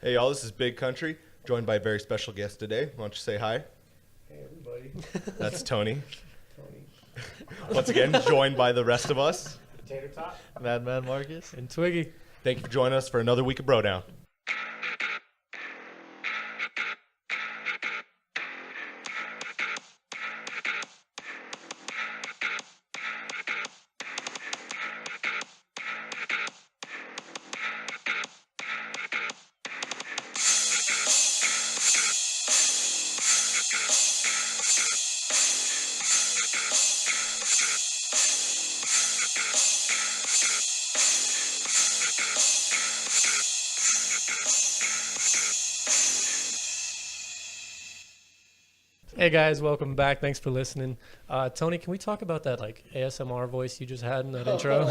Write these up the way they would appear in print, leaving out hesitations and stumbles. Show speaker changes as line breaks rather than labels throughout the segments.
Hey, y'all, this is Big Country, joined by a very special guest today. Why don't you say hi?
Hey, everybody.
That's Tony.
Tony.
Once again, joined by the rest of us.
Tater Tot.
Madman Marcus.
And Twiggy.
Thank you for joining us for another week of Brodown.
Hey guys, welcome back. Thanks for listening. Tony, can we talk about that like ASMR voice you just had in that intro?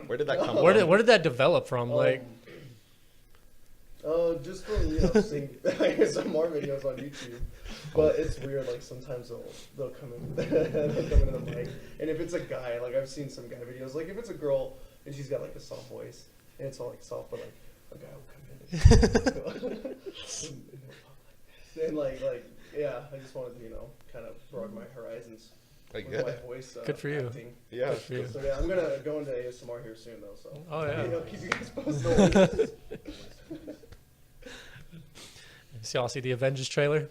Where did that come
Where did that develop from?
Just from seeing ASMR videos on YouTube. But it's weird. Like sometimes they'll come in, they'll come into the mic, and if it's a guy, like I've seen some guy videos. Like if it's a girl and she's got like a soft voice, and it's all like soft, but like a guy will come in. And yeah, I just wanted to kind of broaden my horizons with my voice.
Good for you.
Acting.
Yeah.
Good for you.
So yeah, I'm gonna go into ASMR here soon though. So keep you guys posted.
So y'all see the Avengers trailer?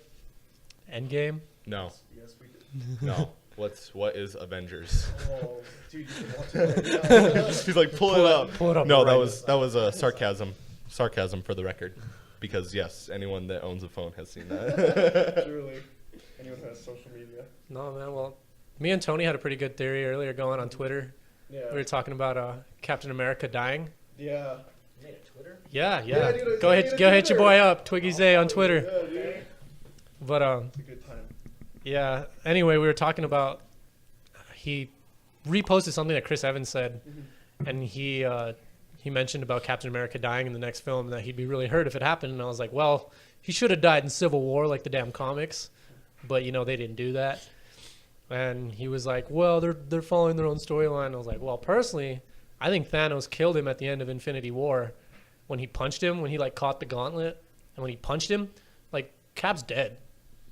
Endgame?
No.
Yes, we did.
No. What is Avengers?
Oh, dude, you can watch it right now.
He's like, pull it up.
Pull it up.
No,
right
that was a sarcasm. Sarcasm for the record. Because, yes, anyone that owns a phone has seen that.
Truly. Anyone who has social media.
No, man. Well, me and Tony had a pretty good theory earlier going on Twitter.
Yeah.
We were talking about Captain America dying.
Yeah.
Yeah.
Yeah, dude,
Go hit your boy up, Twiggy Zay on Twitter.
Yeah, dude.
But
It's a good time.
yeah. Anyway, we were talking about he reposted something that Chris Evans said, and he mentioned about Captain America dying in the next film, and that he'd be really hurt if it happened. And I was like, well, he should have died in Civil War like the damn comics, but they didn't do that. And he was like, well, they're following their own storyline. I was like, well, personally, I think Thanos killed him at the end of Infinity War when he punched him, when he like caught the gauntlet, and when he punched him, like Cap's dead.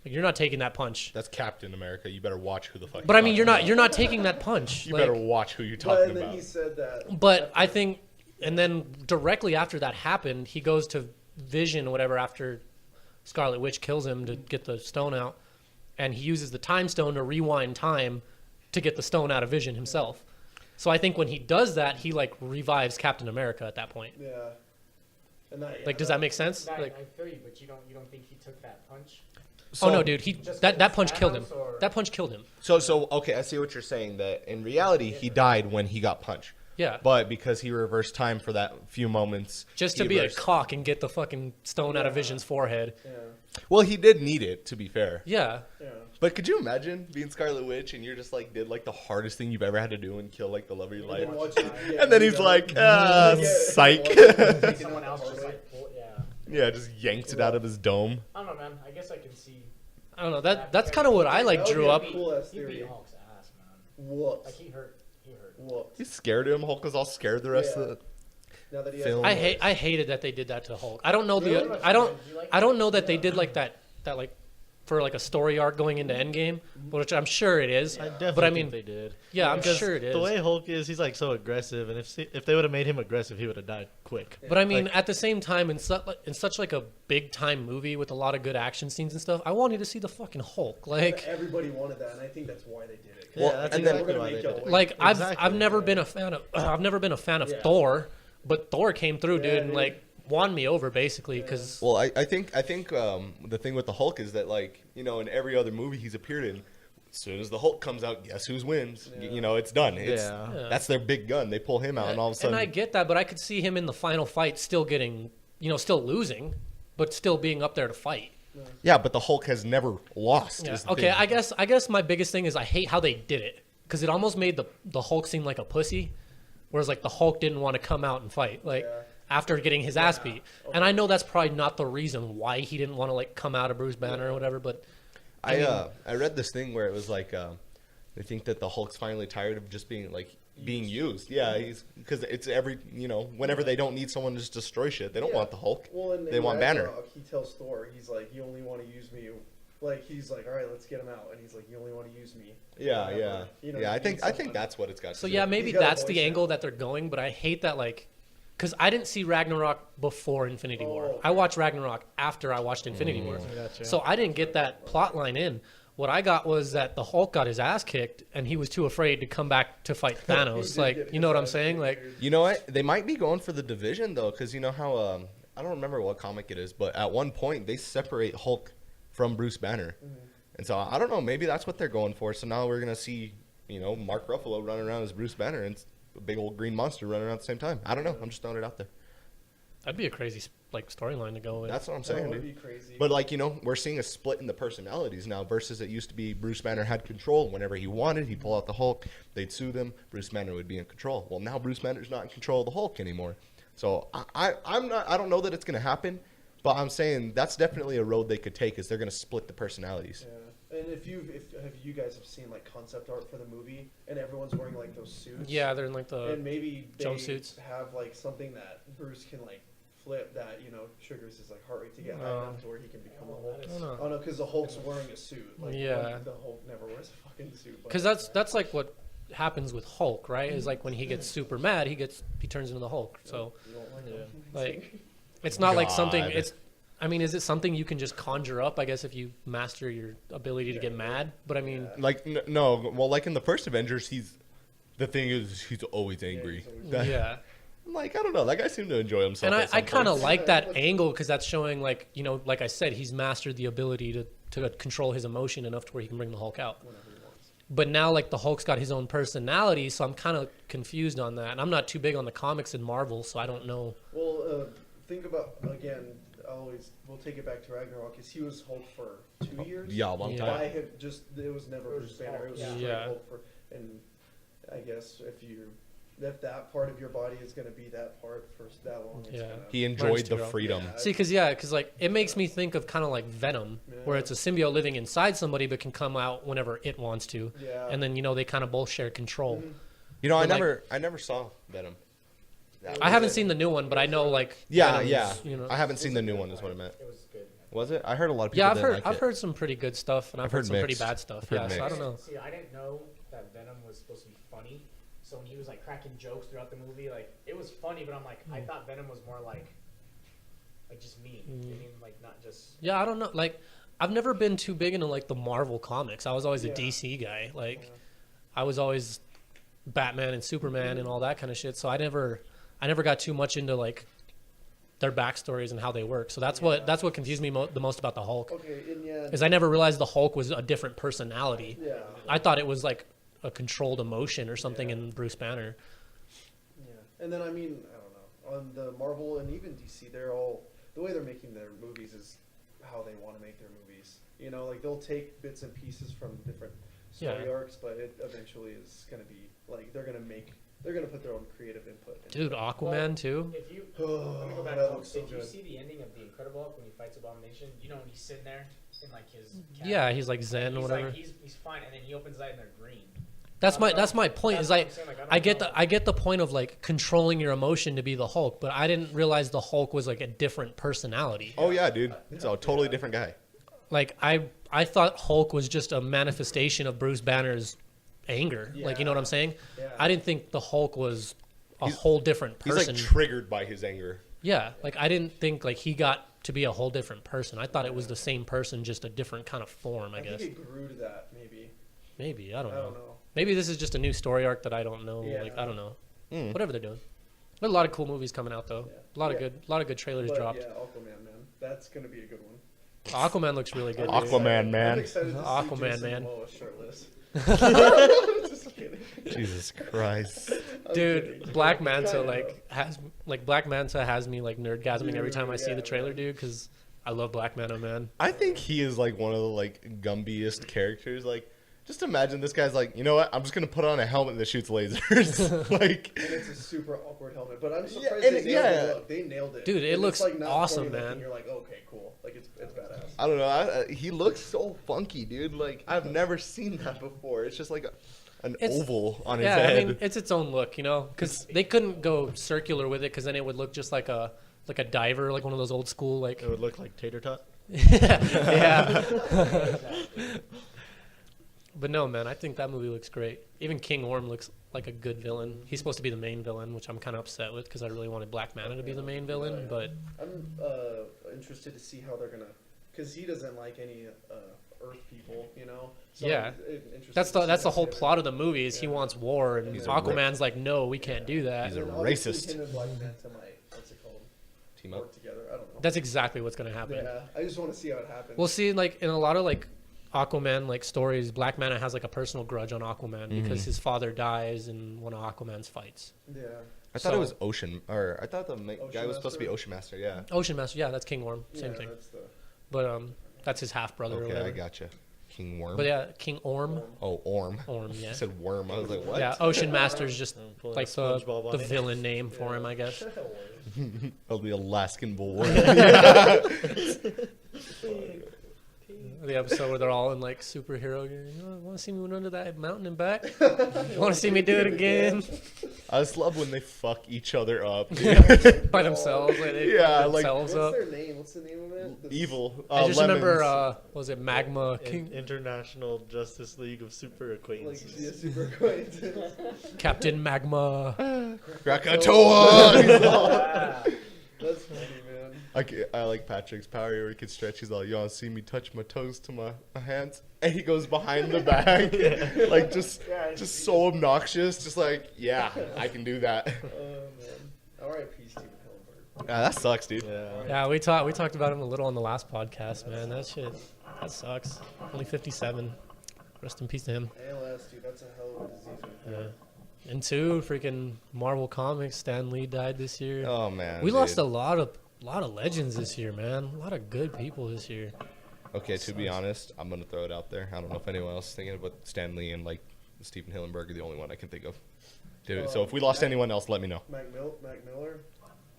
Like, you're not taking that punch.
That's Captain America. You better watch who the fuck.
But I mean, you're not taking that punch.
You
like,
better watch who you're
But
talking
and then
about.
he said that.
But I think, and then directly after that happened, he goes to Vision or whatever after Scarlet Witch kills him to get the stone out, and he uses the time stone to rewind time to get the stone out of Vision himself. So I think when he does that, he like revives Captain America at that point.
Yeah. And that,
Like, does that make sense?
I
Like,
feel you, but you don't think he took that punch?
So,
oh no, dude, that punch killed him.
Thanos or-
That punch killed him.
So okay, I see what you're saying. That in reality, he died when he got punched.
Yeah.
But because he reversed time for that few moments,
Just
he
to be a
reversed-
cock and get the fucking stone out of Vision's forehead.
Yeah.
Well, he did need it, to be fair.
Yeah.
Yeah.
But could you imagine being Scarlet Witch and you're just like did like the hardest thing you've ever had to do and kill like the love of your life,
And watch it, yeah,
and then
you
he's
know.
like,
Yeah,
psych.
watch it.
Someone else just like, yeah.
Yeah, just yanked it out of his dome.
I don't know, man. I guess I can see.
I don't know. That's kind of what I like
That would
drew
be a
up.
cool ass
He
theory.
beat Hulk's ass, man.
Whoops.
Like he hurt.
Whoops.
He scared him. Hulk was all scared the rest
Yeah.
of the
Now that he has
film.
I hated that they did that to Hulk. I don't know
Really?
I don't know that they did like that like for like a story arc going into Endgame, which I'm sure it is.
I definitely
But I
think
mean,
they did.
yeah, I'm
Because
sure it is.
The way Hulk is, he's like so aggressive, and if they would have made him aggressive, he would have died quick.
But I mean,
Like-
at the same time, in such like a big time movie with a lot of good action scenes and stuff, I wanted to see the fucking Hulk. Like,
Everybody wanted that, and I think that's why they did it.
Yeah, that's
and then-
exactly
We're
why
gonna
they
make
did
y'all
it.
like
Exactly.
I've never been a fan of
Yeah.
Thor, but Thor came through,
Yeah,
dude, and
dude.
like won me over basically because
Well, I think the thing with the Hulk is that like in every other movie he's appeared in, as soon as the Hulk comes out, guess who wins?
Yeah.
It's done.
Yeah.
That's their big gun. They pull him out, and all of a sudden,
And I get that, but I could see him in the final fight still getting, still losing, but still being up there to fight.
yeah. But the Hulk has never lost.
Yeah.
is the
Okay,
thing.
I guess my biggest thing is I hate how they did it because it almost made the Hulk seem like a pussy, whereas like the Hulk didn't want to come out and fight like after getting his ass beat. And I know that's probably not the reason why he didn't want to like come out of Bruce Banner or whatever, but
I read this thing where it was like they think that the Hulk's finally tired of just being like being used. Yeah, he's because it's every whenever they don't need someone to just destroy shit, they don't want the Hulk.
Well, and
They want Banner.
He tells Thor, he's like, you only want to use me. Like he's like, all right, let's get him out, and he's like, you only want to use me.
Yeah,
Whatever.
yeah,
You know,
yeah. I
you
think
need someone.
that's what it's got.
So
to
yeah,
do.
maybe
He's got a
that's the
voice
angle
now.
that they're going, but I hate that because I didn't see Ragnarok before Infinity War.
Oh,
I watched Ragnarok after I watched Infinity War.
Gotcha.
So I didn't get that plot line in. What I got was that the Hulk got his ass kicked and he was too afraid to come back to fight
He
Thanos.
did
Like,
get
you know
his
what I'm
ass
saying?
kicked,
Like,
dude.
You know what? They might be going for the division though, because you know how I don't remember what comic it is, but at one point they separate Hulk from Bruce Banner, and so I don't know. Maybe that's what they're going for. So now we're gonna see Mark Ruffalo running around as Bruce Banner and a big old green monster running around at the same time. I don't know. I'm just throwing it out there.
that'd be a crazy storyline to go with.
That's what I'm
That
saying,
would
dude.
be crazy.
But we're seeing a split in the personalities now versus it used to be Bruce Banner had control. Whenever he wanted, he'd pull out the Hulk, they'd sue them, Bruce Banner would be in control. Well, now Bruce Banner's not in control of the Hulk anymore. So I don't know that it's gonna happen, but I'm saying that's definitely a road they could take is they're gonna split the personalities.
Yeah. And if you guys have seen like concept art for the movie, and everyone's wearing like those suits.
Yeah, they're in like the
And maybe they
jumpsuits.
have like something that Bruce can like flip that triggers his like heart rate to get high
Oh.
enough to where he can become a
Oh,
Hulk.
that
I
is-
don't know.
Oh no, because the Hulk's wearing a suit. Like,
Yeah.
the Hulk never wears a fucking suit. but-
Because that's like what happens with Hulk, right? Is like when he gets super mad, he turns into the Hulk. So
You don't like
Yeah.
him?
like it's not like something.
God.
Is it something you can just conjure up? I guess if you master your ability to get mad. But I mean,
Like no, well, like in the first Avengers, he's always angry.
he's always-
That-
yeah.
Like I don't know, that guy seemed to enjoy himself.
And
at
I
some
kind of
points.
like that angle because that's showing like like I said, he's mastered the ability to control his emotion enough to where he can bring the Hulk out.
Whenever he wants.
But now like the Hulk's got his own personality, so I'm kind of confused on that. And I'm not too big on the comics and Marvel, so I don't know.
Well, think about again. We'll take it back to Ragnarok because he was Hulk for 2 years.
Yeah, a long
Yeah.
time.
By him, it was never Bruce Banner. It was
Yeah.
straight
Yeah.
Hulk and I guess if that part of your body is going to be that part for that long, it's
Yeah.
gonna,
He
Learns
enjoyed
to
the
grow.
freedom.
Yeah.
See, because like it makes me think of kind of like Venom, where
Yeah.
it's a symbiote living inside somebody but can come out whenever it wants to,
Yeah.
and then they kind of both share control.
Mhm.
But, like-
I never saw Venom. That
I
was
haven't
it.
seen the new one, but I know like
Yeah,
Venom's,
yeah. I haven't seen the new one. Is what I meant.
It was good.
Was it? I heard a lot of people.
Yeah, I've
didn't
heard
like
I've
it.
heard some pretty good stuff, and I've,
I've
heard
heard
some pretty
mixed.
bad stuff.
I've heard
Yeah, so I
mixed.
don't know.
See, I didn't know that Venom was supposed to be funny. So when he was like cracking jokes throughout the movie, like it was funny, but I'm like, I thought Venom was more like just mean. I mean, like not just.
Yeah, I don't know. Like, I've never been too big into like the Marvel comics. I was always a
Yeah.
DC guy. Like,
Yeah.
I was always Batman and Superman and all that kind of shit. So I never got too much into like their backstories and how they work. So that's what confused me the most about the Hulk.
Okay, and yeah.
Is I never realized the Hulk was a different personality.
Yeah.
I thought it was like a controlled emotion or something
Yeah.
in Bruce Banner.
Yeah. And then I mean, I don't know. On the Marvel and even DC, they're all the way they're making their movies is how they want to make their movies. Like they'll take bits and pieces from different story
Yeah.
arcs, but it eventually is going to be like they're going to put their own creative input. into
Dude,
it.
Aquaman too.
If you
Oh,
let me go back.
that
To
looks so
if you
good.
see the ending of the Incredible Hulk when he fights Abomination, when he's sitting there in like his cabin,
Yeah, he's like Zen or
he's
whatever.
like he's fine, and then he opens that and they're green.
That's my point.
That's
Is
what
like
I'm saying, like,
I
don't
get
know.
I get the point of like controlling your emotion to be the Hulk, but I didn't realize the Hulk was like a different personality.
Oh yeah, dude. It's a totally different guy.
Like I thought Hulk was just a manifestation of Bruce Banner's anger. Like, you know what I'm saying?
Yeah.
I didn't think the Hulk was a
He's-
whole different
He's
person.
like triggered by his anger.
Yeah, like I didn't think like he got to be a whole different person. I thought it was the same person, just a different kind of form, I
I
guess.
think it grew to that maybe.
Maybe, I don't
I
know.
don't know.
Maybe this is just a new story arc that I don't know.
Yeah.
Like I don't know.
Mm.
Whatever they're doing. There's a lot of cool movies coming out though.
Yeah.
A lot
Yeah.
of good trailers
But
dropped.
yeah, Aquaman, man, that's gonna be a good one.
Aquaman looks really good.
I'm
dude.
Aquaman,
excited.
man.
I'm excited to see
Aquaman,
Jason
man.
Momoa shirtless. Just kidding.
Jesus Christ.
I'm
Dude,
kidding.
Black Manta
Kinda.
Black Manta has me like nerdgasming every time I see
Yeah,
the trailer,
man.
dude, because I love Black Manta, man.
I think he is like one of the like gumbiest characters. Like, just imagine this guy's like, you know what? I'm just gonna put on a helmet that shoots lasers. Like,
And it's a super awkward helmet, but I'm
Yeah,
surprised
and
they
it-
nailed
yeah.
the look. They nailed it.
Dude, it
And it's,
looks
like, not
awesome,
corny looking.
man.
You're like, okay, cool. Like it's badass.
I don't know. He looks so funky, dude. Like, I've never seen that before. It's just like an
It's-
oval on his
Yeah,
head.
I mean, it's its own look, you know, because they couldn't go circular with it, because then it would look just like a diver, like one of those old school like.
It would look like tater tot.
Yeah. But no, man, I think that movie looks great. Even King Orm looks like a good villain. He's supposed to be the main villain, which I'm kind of upset with because I really wanted Black Manta to be the main villain. But
I'm interested to see how they're gonna, because he doesn't like any Earth people, you know. So
Yeah.
I'm interested
that's
to see
the
that
whole
together.
plot of the movie is he
Yeah.
wants war, and
He's a
Aquaman's like, no, we can't do that.
He's a
And then obviously
racist.
Him and Black Manta might, what's it called?
Team up.
Work together. I don't know.
That's exactly what's gonna happen.
Yeah, I just want to see how it happens.
We'll see, like in a lot of like Aquaman like stories, Black Manta has like a personal grudge on Aquaman because his father dies in one of Aquaman's fights.
Yeah.
I thought it
So-
was Ocean, or I thought the guy was supposed to be
Master?
Ocean Master. Yeah.
Ocean Master, yeah, that's King Orm, same
Yeah,
thing.
That's the
But that's his half brother or
Okay,
whatever.
I gotcha. King Worm.
But yeah, King Orm.
Oh, Orm.
Orm, yeah.
I said worm. I was like, what?
Yeah, Ocean Master's just
I'm pulling
like
a SpongeBob
the
on it.
villain name for him, I guess.
Oh, the Alaskan bull.
The episode where they're all in like superhero gear. You want to see me run under that mountain and back? You want to see me do it again
I just love when they fuck each other up.
by themselves? Like they
Yeah,
fuck
like-
themselves
What's
up.
their name? What's the name of it? The-
Evil.
I just
Lemons.
remember, what was it Magma King,
International Justice League of Super
Like,
Acquaintances.
yeah, super acquaintance.
Captain Magma?
Krakatoa.
That's funny, man.
I like Patrick's power where he can stretch. He's like, you want to see me touch my toes to my hands? And he goes behind the bag. Like, just so obnoxious. Just like, yeah, I can do that.
Man. R.I.P. Steven Hillenburg.
That sucks, dude.
Yeah.
Yeah, we talked about him a little on the last podcast, man. That sucks. Only 57. Rest in peace to him.
ALS, dude, that's a hell of a disease.
Yeah. And two, freaking Marvel Comics, Stan Lee died this year.
Oh, man.
We
dude.
lost a lot of legends this year, man. A lot of good people this year.
Okay, to be honest, I'm going to throw it out there. I don't know if anyone else is thinking about Stan Lee and, like, Stephen Hillenburg are the only one I can think of. Dude, so if we lost anyone else, let me know.
Mac Miller.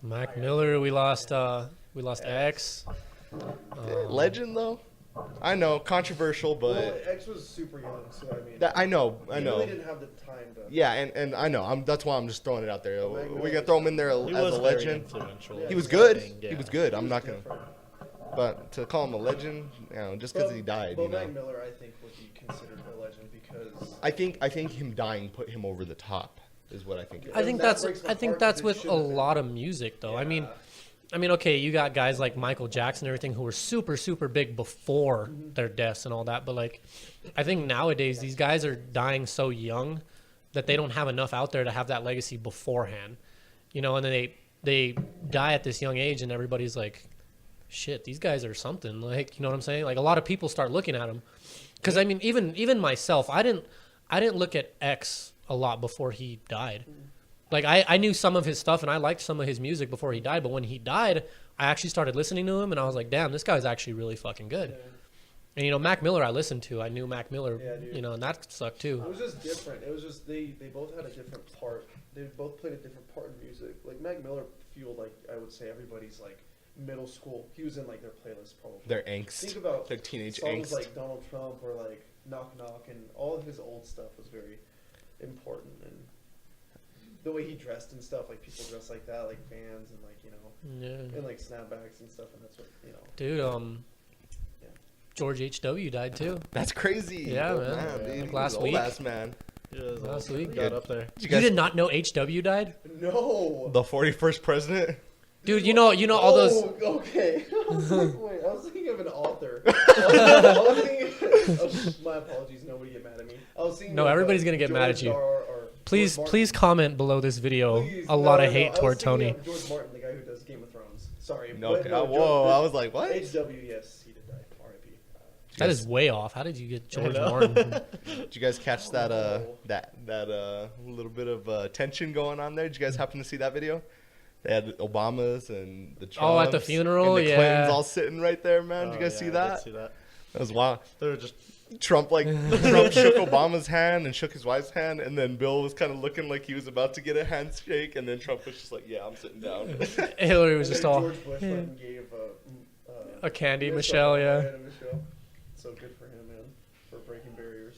Mac Miller, we lost X.
Legend, though? I know, controversial,
Well,
but
X was super young, so I mean.
I know.
He really didn't have the time to.
Yeah, and I know. That's why I'm just throwing it out there.
Mac
We
Miller
gonna throw him in there as
He
a
was very
legend.
influential.
Yeah,
He was
he's
good.
Yeah.
He was good. I'm
He
not
was
gonna.
different.
But to call him a legend, you know, just because he died,
But
you know.
Mac Miller, I think, would be considered a legend because.
I think him dying put him over the top. Is what I think.
I think
That breaks my
that's
heart 'cause it
with a
shouldn't have been.
lot of music though.
Yeah.
I mean, okay, you got guys like Michael Jackson and everything who were super, super big before their deaths and all that. But, like, I think nowadays these guys are dying so young that they don't have enough out there to have that legacy beforehand. You know, and then they die at this young age and everybody's like, shit, these guys are something. Like, you know what I'm saying? Like, a lot of people start looking at them. Because, I mean, even myself, I didn't look at X a lot before he died. Like, I knew some of his stuff and I liked some of his music before he died, but when he died, I actually started listening to him and I was like, damn, this guy's actually really fucking good.
Yeah.
And, you know, Mac Miller I listened to. I knew Mac Miller,
Yeah, dude.
you know, and that sucked
It
too.
was just different. It was just they both had a different part. They both played a different part in music. Like Mac Miller fueled, like, I would say, everybody's like middle school. He was in like their playlist probably.
Their angst.
Think about
Their teenage
songs
angst.
like Donald Trump or like Knock Knock, and all of his old stuff was very important. And the way he dressed and stuff, like people dress like that, like fans and like, you know,
Yeah.
and like snapbacks and stuff, and that's what, you know.
Dude,
Yeah.
George H.W. died too.
That's crazy.
Yeah,
Old
man.
dude.
Like
He was
last
an
week.
Old ass man.
Yeah,
Last week.
got up there.
You did not know H.W. died?
No.
The 41st president.
Dude, you know all those.
Oh, okay. I was like, wait, I was thinking of an author. I was thinking of, my apologies, nobody get mad at me. I was thinking
No,
of,
everybody's gonna get mad at
George
you.
or
Please,
George
please comment below this video.
Please,
A lot
no,
of
no,
hate
I was
toward
thinking
Tony.
of George Martin, the guy who does Game of Thrones. Sorry.
No,
but
okay.
no,
Whoa, I was like, what?
HW, yes, he did die. R.I.P.
That is way off. How did you get George
know.
Martin?
Did you guys catch that little bit of tension going on there? Did you guys happen to see that video? They had Obamas and the Trumps
Oh, at the funeral?
and the
Yeah.
Clintons all sitting right there, man. Did you guys
Oh,
see
yeah, I
that?
did see that.
That was wild.
They were just
Trump shook Obama's hand and shook his wife's hand, and then Bill was kind of looking like he was about to get a handshake, and then Trump was just like, "Yeah, I'm sitting down."
Hillary was
And
just
then
all
George Bush went and gave
a candy,
Michelle,
Michelle. Yeah.
Michelle. So good for him, man, for breaking barriers.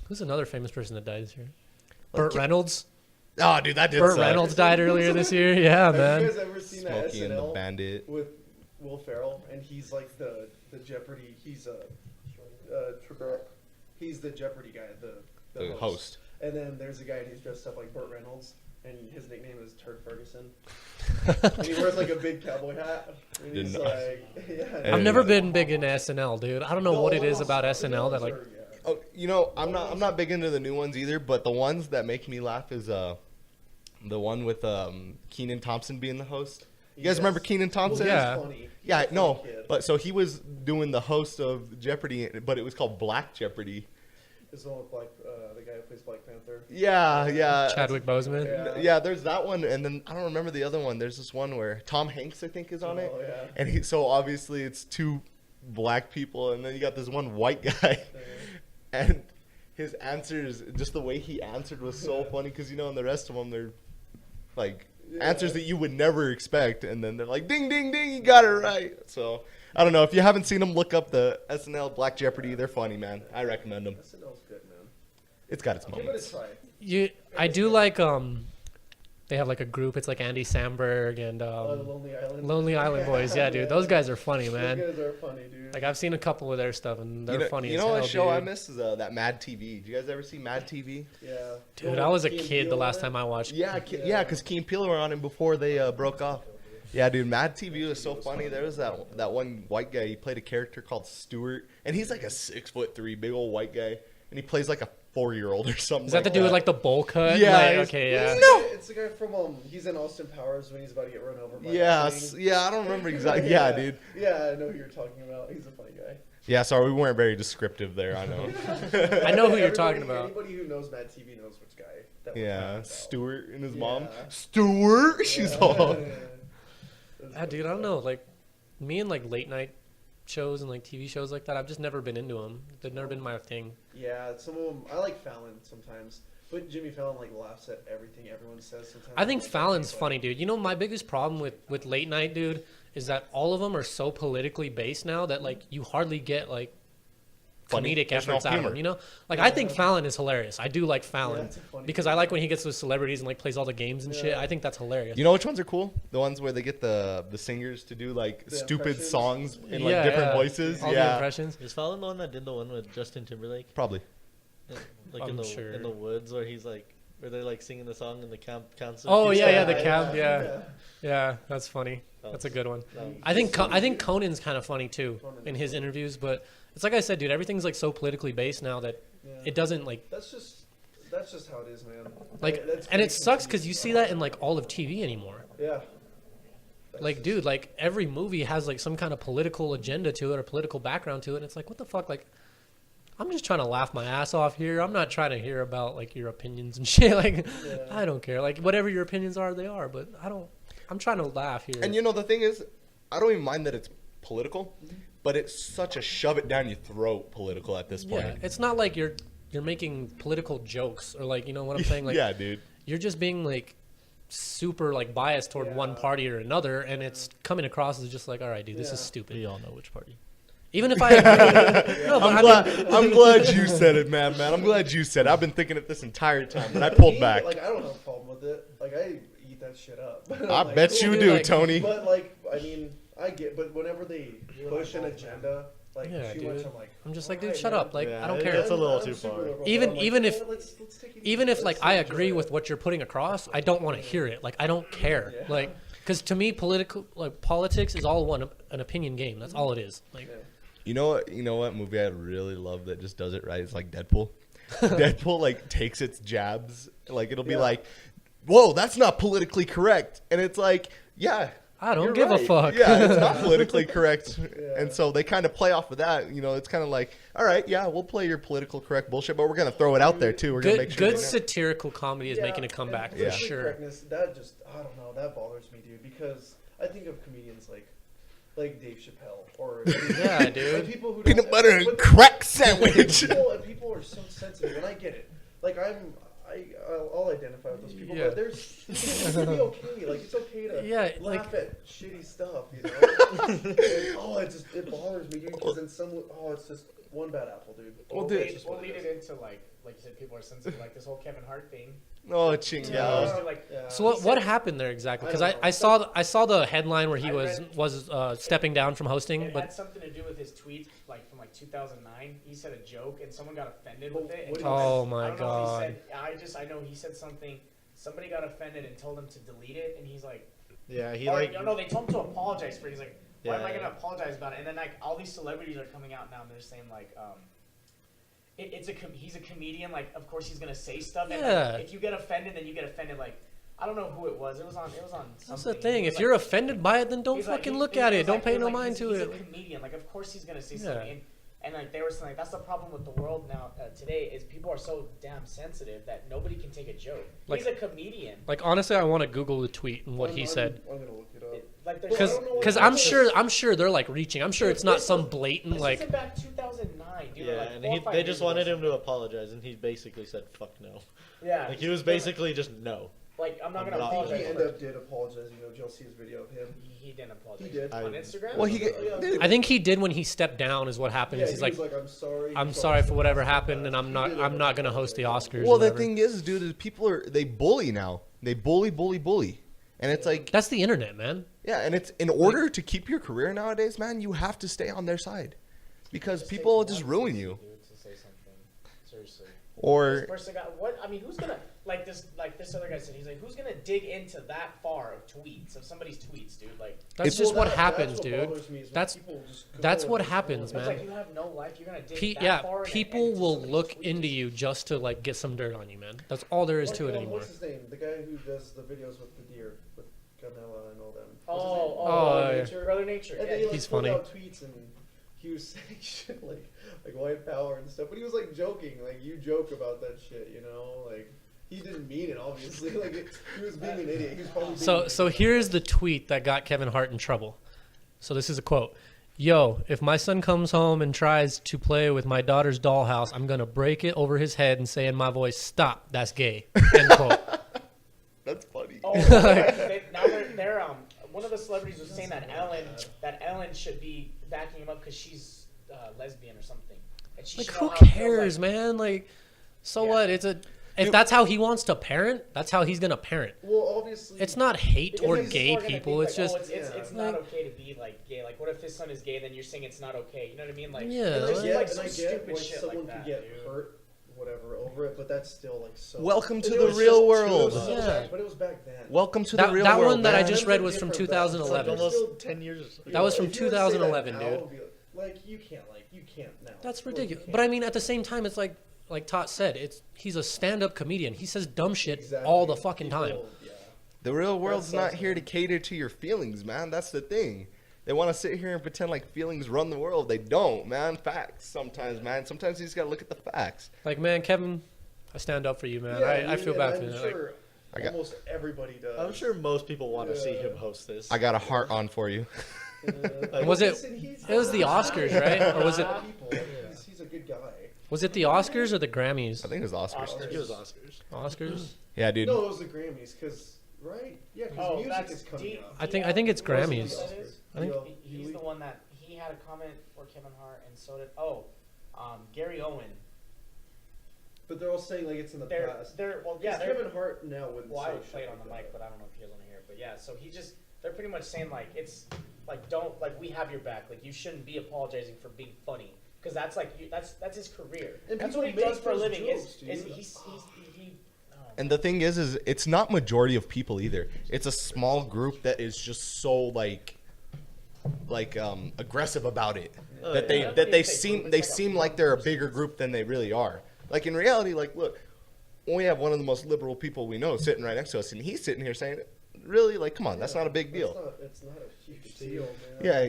Who's another famous person that died this year? Burt Reynolds.
Oh, dude, that did
Burt
suck.
Reynolds died earlier this year. Yeah,
Have
man.
you guys ever seen that
Smokey and the
SNL
Bandit.
with Will Ferrell? And he's like the Jeopardy. He's he's the Jeopardy guy, the
host.
And then there's a guy and he's dressed up like Burt Reynolds, and his nickname is Turd Ferguson. And he wears like a big cowboy hat. And
Did
he's
not.
like, yeah.
I've never been big into SNL, dude. I don't know what it is about SNL that like.
Oh, you know, I'm not big into the new ones either, but the ones that make me laugh is the one with Kenan Thompson being the host. You guys remember Kenan Thompson?
Yeah.
Yeah, no, but so he was doing the host of Jeopardy, but it was called Black Jeopardy.
It's the one with the guy who plays Black Panther.
Yeah.
Chadwick Boseman.
Yeah.
There's that one, and then I don't remember the other one. There's this one where Tom Hanks, I think, is on it,
Oh, yeah.
and so obviously it's two black people, and then you got this one white guy, and his answers, just the way he answered was so funny because you know, in the rest of them they're like answers that you would never expect, and then they're like, ding, ding, ding, you got it right. So I don't know, if you haven't seen them, look up the SNL Black Jeopardy. They're funny, man. I recommend them.
SNL's good, man.
It's got its
Give it a
moments.
try.
I do like they have like a group. It's like Andy Samberg and
Lonely Island.
Lonely Island Boys. Yeah, dude, those guys are funny, man.
Those guys are funny, dude.
Like I've seen a couple of their stuff and they're funny.
You
as
know
hell,
what show I
dude.
miss is that Mad TV. Did you guys ever see Mad TV?
Yeah.
Dude, I was a kid the last time I watched.
Yeah, because Key and Peele were on him before they broke off. Yeah, dude, Mad TV was so funny. There was that one white guy. He played a character called Stuart, and he's like a 6'3" big old white guy, and he plays like a 4-year-old or something.
Is that the dude with like the bowl cut?
Yeah,
Like,
it's-
okay, yeah.
No.
It's the guy from he's in Austin Powers when he's about to get run over by
Yeah,
a thing.
yeah, I don't remember exactly. Yeah, dude.
Yeah, I know who you're talking about. He's a funny guy.
Yeah, sorry, we weren't very descriptive there. I know.
I know who you're talking about.
Anybody who knows Mad TV knows which guy. That we're
Yeah,
talking about.
Stuart and his mom.
Yeah.
Stuart, she's
Yeah.
all.
Ah, dude, I don't know. Like me and like late night shows and like TV shows like that, I've just never been into them. They've never been my thing.
Yeah, some of them. I like Fallon sometimes, but Jimmy Fallon like laughs at everything everyone says sometimes.
I think
Like,
Fallon's
but-
funny, dude. You know, my biggest problem with late night, dude, is that all of them are so politically based now that like you hardly get like
Funny.
comedic
There's no
efforts out of
humor.
them. You know, like I think Fallon is hilarious. I do like Fallon
it's a funny
because I like when he gets with celebrities and like plays all the games and shit.
Yeah.
I think that's hilarious.
You know which ones are cool? The ones where they get the singers to do like
The
stupid
impressions?
songs in like
Yeah,
different
yeah.
voices.
All the
Yeah,
impressions.
Is Fallon the one that did the one with Justin Timberlake?
probably.
Like
I'm
in the
sure.
in the woods where he's like where they're like singing the song in the camp council.
Oh
He's
yeah,
like-
yeah, the camp, yeah. Yeah, that's funny.
That
That's a
was-
good one.
that was-
I think Conan's kind of funny too
Conan
in
is
his
funny.
interviews, but it's like I said, dude. Everything's like so politically based now that
Yeah.
it doesn't like
That's just how it is, man.
like,
That's
and it
pretty
sucks because
confusing.
you see that in like all of TV anymore.
Yeah.
Like, dude, like every movie has like some kind of political agenda to it or political background to it. And it's like, what the fuck? Like, I'm just trying to laugh my ass off here. I'm not trying to hear about like your opinions and shit. Like,
Yeah.
I don't care. Like, whatever your opinions are, they are. But I'm trying to laugh here.
And you know the thing is, I don't even mind that it's political, but it's such a shove it down your throat political at this point.
yeah, it's not like you're making political jokes or like, you know what I'm saying? Like,
yeah, dude.
you're just being like super like biased toward one
Yeah.
party or another, and it's coming across as just like, all right, dude, this is
Yeah.
stupid.
We all know which party.
Even if I agree, no, but
I'm glad you said it, man. I'm glad you said it. I've been thinking it this entire time, but I pulled
Me,
back.
Like I don't have a problem with it. Like I eat that shit up. I'm
I
like,
bet
cool.
you
dude,
do,
like-
Tony.
But like, I mean, I get. But whenever they
You're
push
like
an
both, man.
agenda, like
Yeah,
too
dude.
much, I'm like,
I'm just like,
alright,
dude, shut
man.
up. Like,
Yeah,
I don't
it
care.
gets a little
I'm
too
super
far.
liberal,
Even-
but I'm
even
like,
if-
you know what, let's take it
Even
easy.
if like
Let's
I
enjoy
agree
it.
with what you're putting across, I don't want to hear it. Like, I don't care.
Yeah.
Like, because to me, politics is all an opinion game. That's all it is. Like,
Yeah.
You know what movie I really love that just does it right? It's like Deadpool. Deadpool like takes its jabs. Like it'll be
Yeah.
like, "Whoa, that's not politically correct," and it's like, "Yeah,
I don't
you're
give a
right.
fuck.
Yeah, it's not politically correct."
Yeah.
And so they kind of play off of that. You know, it's kind of like, "All right, yeah, we'll play your political correct bullshit, but we're gonna throw it out there too. We're gonna make sure."
good
you know."
satirical comedy is
Yeah,
making a
and
comeback for
Yeah.
politically
sure.
correctness, that just, I don't know, that bothers me, dude, because I think of comedians like Dave Chappelle or
Yeah, dude.
like people who
Peanut
don't-
butter and
but-
crack
and
sandwich.
people are so sensitive, and I get it. Like I I'll identify with those people,
Yeah.
but it's gonna be okay. Like, it's okay to
Yeah,
laugh
like-
at shitty stuff, you know? Oh, it bothers me, dude, because it's just one bad apple, dude.
Well,
Oh,
dude-
it's just
We'll
what
lead
it
it
is.
into like you said, people are sensitive, like this whole Kevin Hart thing.
Oh,
Yeah,
chingados.
like
Yeah.
So what happened there exactly?
I
Because
don't know.
I saw the headline where he
I
was
read-
stepping down from hosting,
it
but
had something to do with his tweet, like from like 2009. He said a joke, and someone got offended with it.
What
And
did he
oh
say?
my
I don't know
god.
if he said, I know he said something. Somebody got offended and told him to delete it, and he's like,
Yeah, he
or,
like.
no, they told him to apologize for it. He's like, why am I
Yeah.
gonna apologize about it? And then like all these celebrities are coming out now, and they're saying like, he's a comedian. Like, of course he's gonna say stuff. And,
Yeah.
like, if you get offended, then you get offended. Like, I don't know who it was. It was on.
That's the
something.
thing.
He was
If
like-
you're offended by it, then don't
he's like-
fucking
he-
look
he
at
was
it. Don't
like-
pay
he was
no
like,
mind
he's,
to
he's
it.
a comedian. Like, of course he's gonna say
Yeah.
something. And like they were saying, like that's the problem with the world now today is people are so damn sensitive that nobody can take a joke.
Like-
He's a comedian.
Like honestly, I want to Google the tweet and what he said.
I'm gonna look it up.
Like there's
Well, I
Because
don't know what
because
it
I'm sure they're like reaching. I'm sure it's not some blatant
This
like.
isn't back 2009, dude.
Yeah,
like
and
4 or 5
they
years
just
ago.
wanted him to apologize, and he basically said, "Fuck no."
Yeah.
Like he was basically just no.
like I'm not
I'm
gonna
not-
I think
apologize.
he
for
ended
it.
up did apologize. You know, did y'all see his video of him?
He didn't apologize.
He did.
On
I-
Instagram.
Well, he
Yeah.
dude,
I think he did when he stepped down. Is what happened.
Yeah,
Is he's
he
like,
was like, I'm sorry.
I'm sorry for whatever happened, and I'm not gonna host the Oscars.
well,
or
the
whatever.
thing is, dude, is people they bully now. They bully, and it's like,
That's the internet, man.
yeah, and it's in order to keep your career nowadays, man. You have to stay on their side, because
Just
people will
takes
just
one
ruin
person,
you.
dude, to say something. Seriously.
Or
This person got what? I mean, who's gonna like this other guy said? He's like, who's gonna dig into that far of tweets of somebody's tweets, dude? Like,
That's
It's-
just
Well,
what happens,
that's
dude.
bothers me is when
That's-
people just go
that's
and
what
just
happens,
go.
it's
man.
like you have no life. You're gonna dig that
Yeah,
far.
people
into
will
somebody's
look
tweets.
into you just to like get some dirt on you, man. That's all there is to it
Like,
anymore.
What's his name? The guy who does the videos with the deer, with Canela and all them.
Oh, yeah.
Brother Nature.
And
Yeah,
then he like
He's
pulled
funny.
out tweets and he was saying shit like white power and stuff, but he was like joking, like you joke about that shit, you know, like he didn't mean it obviously, like he was being an idiot. He was probably being
So here's the tweet that got Kevin Hart in trouble. So this is a quote. Yo, if my son comes home and tries to play with my daughter's dollhouse, I'm going to break it over his head and say in my voice, stop, that's gay. End quote.
that's funny.
Oh, now they're one of the celebrities was saying that Ellen should be backing him up because she's lesbian or something. And she
Like,
should
who
know how it feels
cares,
like-
man? Like, so
Yeah.
what? If that's how he wants to parent, that's how he's going to parent.
Well, obviously
It's not hate
Because
toward
people
gay
are gonna
people.
think
It's
like,
just,
oh, it's
Yeah.
not
Like-
okay to be like gay. Like, what if his son is gay? Then you're saying it's not okay. You know what I mean? Like,
Yeah,
And I
like-
get,
like
and I
some
get
stupid
like
shit
someone
like that,
could get
dude.
hurt, whatever, over it, but that's still like so.
Welcome to
And it
the
was
real
just-
world.
it was so
Yeah.
back- but it was back then.
Welcome to
That-
the real
that
world.
one that I
man.
just read was
Times are
from
different back then.
2011.
It's
Almost
still-
10 years.
That was from
if you were to say that
2011,
now,
dude.
it'd be like you can't now.
That's
Well, you
ridiculous.
can't.
But I mean, at the same time, it's like Todd said, he's a stand-up comedian. He says dumb shit
Exactly.
all the fucking
People-
time.
yeah.
The real world's
sucks,
not here to
man.
cater to your feelings, man. That's the thing. They want to sit here and pretend like feelings run the world. They don't, man. Facts sometimes, man. Sometimes you just got to look at the facts.
Like, man, Kevin, I stand up for you, man.
Yeah,
I feel
and
bad for
I'm
you. Like,
sure
I got-
almost everybody does.
I'm sure most people want to see
Yeah.
him host this.
I got a heart on for you.
Was it-
Listen, he's-
it was the Oscars, right? Or was it-
People. He's a good guy.
was it the Oscars or the Grammys?
I think it was Oscars.
I think it was Oscars.
Oscars?
Yeah, dude.
No, it was the Grammys, because right? Yeah, because
Oh,
music
that's
is coming
D-
up.
I think it's
It wasn't the
Grammys.
Oscars.
I think-
He's the one that he had a comment for Kevin Hart, and so did Gary Owen.
But they're all saying like it's in the past.
They're well,
Yeah,
yeah, they're,
Kevin Hart now wouldn't
well,
say
I would
shit
play it
like
on the
that.
mic, but I don't know if he doesn't hear it. But yeah, so they're pretty much saying like it's like don't like we have your back. Like you shouldn't be apologizing for being funny because that's like that's his career.
And
That's
people
what he
make
does for a
those
living.
jokes,
Is
dude.
he
And the thing is it's not majority of people either. It's a small group that is just so like aggressive about it.
Oh,
That
yeah.
they seem like they're a bigger group than they really are. Like in reality, like look, we have one of the most liberal people we know sitting right next to us, and he's sitting here saying, "Really? Like, come on, that's not a big deal."
It's not a huge deal, man.
Yeah,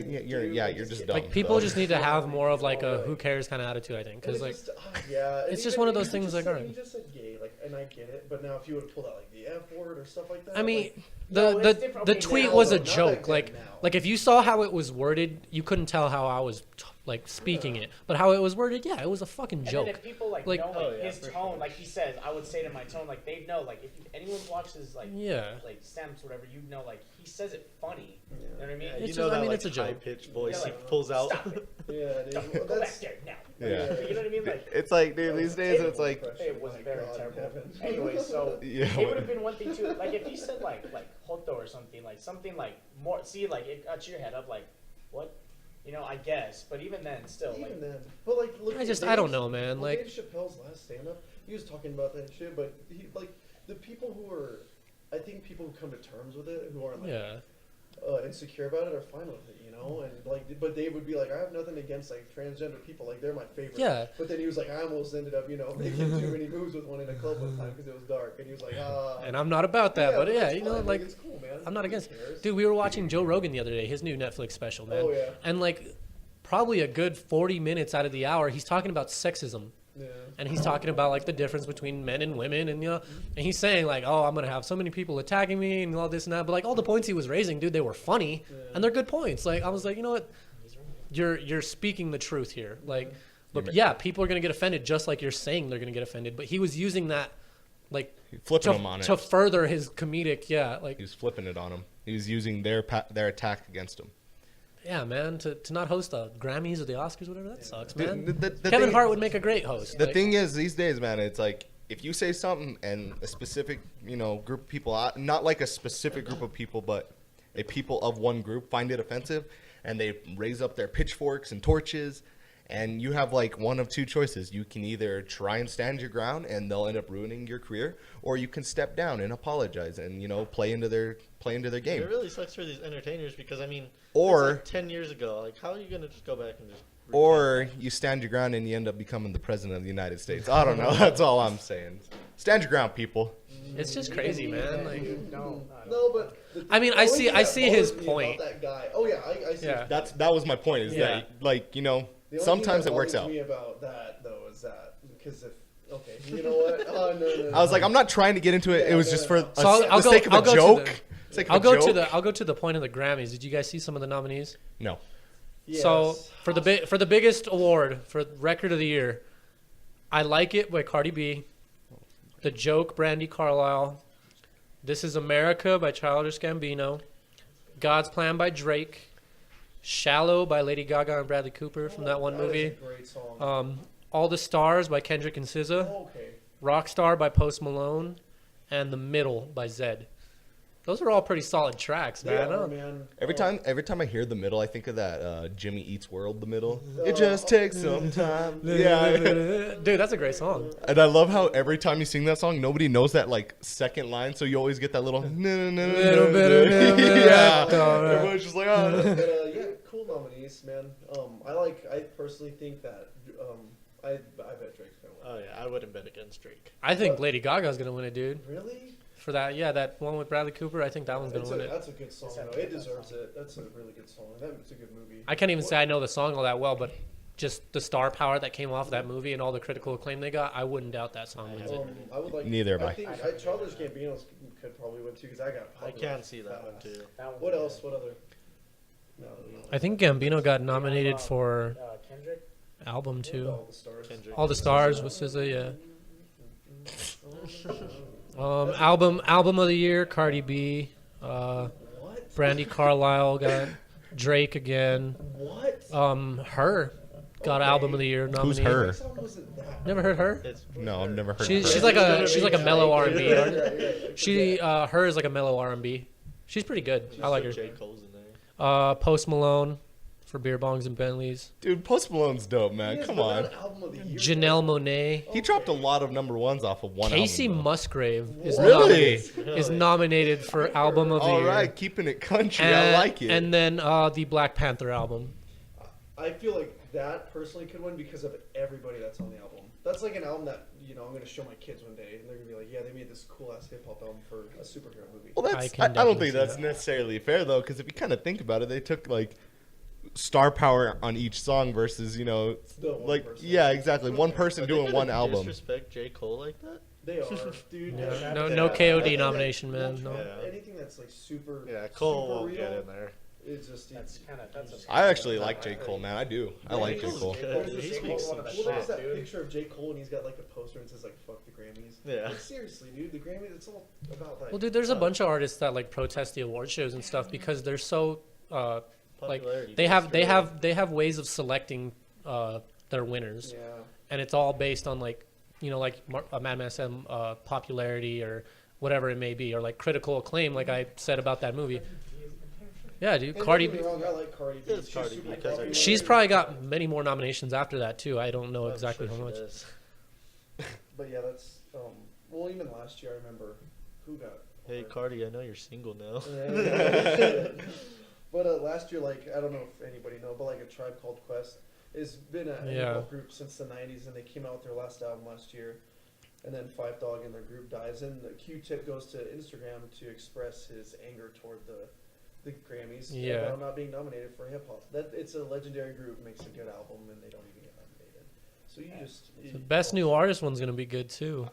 you're
Dude,
just
get-
dumb.
Like, people
so.
just need to have more of like a who cares kind of attitude, I think.
And
Because
it's
like,
just, yeah, and
it's just
even-
one of those
you
things
just
like,
said-
alright.
You just said gay, like, and I get it, but now if you would have pulled out like the F word or stuff like that,
I mean,
like,
No, it's
the
different.
the
Okay,
tweet
now,
was
though,
a
not
joke.
back
Like
then, now.
like if you saw how it was worded, you couldn't tell how I was like speaking it, but how it was worded, yeah, it was a fucking
And
joke.
then if people like,
Like-
know
Oh,
like
yeah,
his
for
tone,
sure.
like he says, I would say to my tone, like they know, like if anyone watches like
Yeah.
like stamps whatever, you know, like he says it funny.
Yeah.
You know what I mean?
Yeah,
It's
you
just-
know
I
that
mean,
like
it's a joke.
high-pitched voice
Yeah,
he
like,
pulls out.
Stop it.
Yeah, dude.
Don't
Well,
go back
that's
there now.
Yeah.
You know what I mean? Like
It's like, dude, these days it's like,
it was
Oh my
very
God,
terrible.
Kevin.
Anyway, so
Yeah.
it would have been one thing too. Like if he said like hoto or something like more. See, like it got your head up. Like what? You know, I guess. But even then, still, like
Even then, but like, look.
I don't know, man.
Well,
Like,
Dave Chappelle's last stand-up, he was talking about that shit. But he like the people who are, I think people who come to terms with it, who aren't like
yeah,
insecure about it, are fine with it, you know. And like, but they would be like, I have nothing against like transgender people, like they're my favorite.
Yeah.
But then he was like, I almost ended up, making too many moves with one in a club one time because it was dark, and he was like,
and I'm not about that, but yeah,
that's
you know,
fine,
like
it's cool, man.
I'm not
Who
against.
cares?
Dude, we were watching Joe Rogan the other day, his new Netflix special, man.
Oh, yeah.
And like, probably a good 40 minutes out of the hour, he's talking about sexism.
Yeah.
And he's talking about like the difference between men and women, and and he's saying like, oh, I'm gonna have so many people attacking me and all this and that. But like all the points he was raising, dude, they were funny and they're good points. Like I was like, you know what, you're speaking the truth here. Like, but yeah, people are gonna get offended just like you're saying they're gonna get offended. But he was using that like
flipping them on it.
to further his comedic, like
He was flipping it on them. He was using their attack against him.
yeah, man, to not host the Grammys or the Oscars, whatever, that sucks, man.
The
Kevin
thing-
Hart would make a great host.
The
like,
thing is, these days, man, it's like if you say something and a specific, group of people, not like a specific group of people, but a people of one group find it offensive, and they raise up their pitchforks and torches, and you have like one of two choices. You can either try and stand your ground, and they'll end up ruining your career, or you can step down and apologize and play into their game.
It really sucks for these entertainers because I mean,
Or-
it's like 10 years ago, like how are you gonna just go back and just?
Or you stand your ground and you end up becoming the president of the United States. I don't know. That's all I'm saying. Stand your ground, people.
it's just crazy, man. Like,
no,
No, but
I mean,
the
I
only
see-
thing
I
that
see his
bothers me about
point.
That guy. Oh yeah, I see.
Yeah.
That was my point. Is
Yeah.
that like
The only
sometimes
thing
it works
that
out.
bothers me about that though is that because if you know what? Oh no.
I was like, I'm not trying to get into it.
Yeah,
It was
no,
just
no,
for
no.
So
the
I'll go-
sake of
I'll
a
go to
joke.
the-
Sake of
I'll
a
go
joke.
I'll go to the point of the Grammys. Did you guys see some of the nominees?
No.
Yes.
So for the biggest award for record of the year, I Like It by Cardi B, The Joke, Brandy Carlisle, This Is America by Childish Gambino, God's Plan by Drake, Shallow by Lady Gaga and Bradley Cooper from that one
That is
movie,
a great song.
All the Stars by Kendrick and SZA,
Okay.
Rockstar by Post Malone, and The Middle by Zed. Those are all pretty solid tracks,
They
man.
are, man.
Every time I hear the middle, I think of that Jimmy Eats World. The middle. It just takes some time. Yeah.
Dude, that's a great song.
And I love how every time you sing that song, nobody knows that like second line, so you always get that little.
Little bit of
Yeah.
that.
Everyone's just like, oh.
But yeah, cool nominees, man. I personally think that I bet Drake's gonna win.
Oh yeah, I wouldn't bet against Drake.
I think Lady Gaga's gonna win it, dude.
Really?
For that one with Bradley Cooper, I think that one's gonna win it.
That's a good song though. It deserves it. That's a really good song. That's a good movie.
I can't even say I know the song all that well, but just the star power that came off that movie and all the critical acclaim they got, I wouldn't doubt that song wins it.
I would like.
Neither am I.
I think Childish Gambino could probably win too because I got.
I
popular
can see that one
fast.
too.
That one
What
was
else?
good.
What other? No.
I think Gambino got nominated for
Kendrick.
album too.
All the stars.
Kendrick.
All the Stars with SZA, yeah. Album of the year, Cardi B.
What?
Brandy Carlisle got Drake again.
What?
Her got
Okay.
album of the year nominee.
Who's her?
What song wasn't that?
Never heard her?
It's
No, I've never heard.
She's
of her.
she's like a mellow R&B
Yeah,
artist.
yeah, yeah.
She her is like a mellow R&B. She's pretty good. I like her.
J. Cole's in there.
Post Malone for Beer Bongs and Bentleys.
Dude, Post Malone's dope, man.
Yes,
Come
but
on.
not album of the year,
Janelle
though.
Monáe.
He dropped a lot of number ones off of one
Casey
album. though.
Musgrave is
Really?
is nominated for album of the
All
year.
right, keeping it country.
And,
I like it.
And then the Black Panther album.
I feel like that personally could win because of everybody that's on the album. That's like an album that I'm gonna show my kids one day, and they're gonna be like, "Yeah, they made this cool ass hip hop album for a superhero movie."
Well,
I
that's.
can
I don't
definitely
think
see
that's
that.
necessarily fair though, because if you kind of think about it, they took like star power on each song versus
The one
like
person.
yeah, exactly, one person
Are they
doing
gonna
one album.
Disrespect J. Cole like that?
They are, dude.
Yeah.
and-
No
and-
no
and-
KOD
and-
nomination,
and-
man. No.
Yeah.
Anything that's like super.
Yeah, Cole
super
won't
real,
get in there.
It's just
That's kind of that's.
I actually like J. Cole, man. I do. I like J. Cole.
He speaks some
What
shit.
is that
dude.
picture of J. Cole and he's got like a poster and says like "fuck the Grammys"?
Yeah.
Like, seriously, dude, the Grammys. It's all about like.
Well, dude, there's a bunch of artists that like protest the award shows and stuff because they're so like
Popularity
they have
based,
they have ways of selecting their winners,
Yeah.
and it's all based on like like Madman SM popularity or whatever it may be, or like critical acclaim, like I said about that movie. Yeah, dude,
And
Cardi
don't
B.
get me wrong, I like Cardi B.
It's Cardi B
super
because
popular.
She's probably got many more nominations after that too. I don't know
I'm
exactly
sure
how
she
much.
does.
But yeah, that's well, even last year I remember who got.
Hey, Cardi, I know you're single now.
Yeah. But last year, like, I don't know if anybody know, but like A Tribe Called Quest has been a
Yeah.
hip-hop group since the 90s, and they came out with their last album last year. And then Five Dog and their group dies, and Q-Tip goes to Instagram to express his anger toward the Grammys
Yeah.
about not being nominated for hip-hop. That it's a legendary group, makes a good album, and they don't even get nominated. So you just...
The best new artist one's gonna be good too.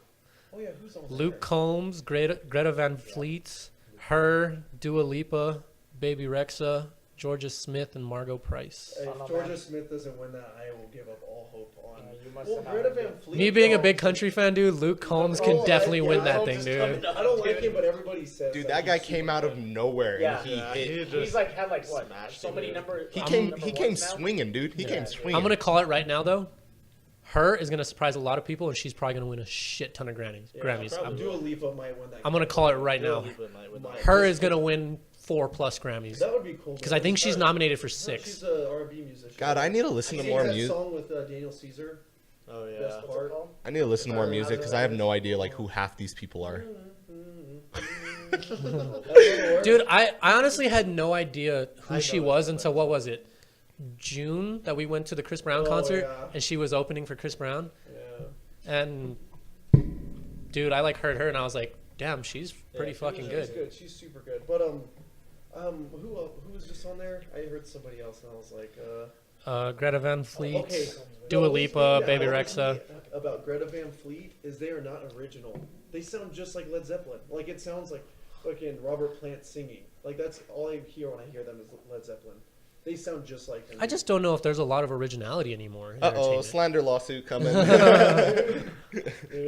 Oh yeah, who's on
Luke
there?
Combs, Greta Van Fleet, her, Dua Lipa, Baby Rexha, Georgia Smith, and Margot Price.
Hey,
I don't
if
know,
Georgia
man.
Smith doesn't win that, I will give up all hope on.
You must
Well,
have not
Greta
heard
Van
it.
Fleet.
Me being a
though,
big country fan, dude, Luke Combs can
Oh,
definitely
yeah,
win
Luke
that
Combs
thing,
is
dude.
coming up.
I don't like him, but everybody says
Dude,
that
that guy
he's
came
super
out of
good.
nowhere
Yeah.
and he
Yeah,
hit.
he
He's
just
like had like what?
smashed
So
it,
many
dude.
number.
He
I'm
came.
number
He
one
came
now?
swinging, dude. He
Yeah.
came swinging.
I'm gonna call it right now, though. Her is gonna surprise a lot of people, and she's probably gonna win a shit ton of Grammys.
Yeah,
Grammys.
probably.
Dua Lipa might win that.
I'm gonna call it right
Dua
now.
Lipa might win that.
Her is gonna win 4+ Grammys
That would be cool.
because I think she's nominated for 6.
She's a R&B musician.
God, I need to listen to
She
more
sings that
music.
song with Daniel Caesar.
Oh yeah.
Best
What's it
part.
called?
I need to listen to more music because I have no idea like who half these people are.
Dude, I honestly had no idea who
I
she
know
was
that.
until what was it? June that we went to the Chris Brown
Oh,
concert
yeah.
and she was opening for Chris Brown.
Yeah.
And dude, I like heard her and I was like, damn, she's pretty
she's
fucking
She's
good.
good. She's super good. But who was just on there? I heard somebody else and I was like,
Greta Van Fleet,
okay.
Dua
No,
Lipa,
yeah,
Baby
what
Rexha.
was about Greta Van Fleet is they are not original. They sound just like Led Zeppelin. Like it sounds like fucking Robert Plant singing. Like that's all I hear when I hear them is Led Zeppelin. They sound just like them.
I just don't know if there's a lot of originality anymore. in
Uh oh,
entertainment.
slander lawsuit coming. They're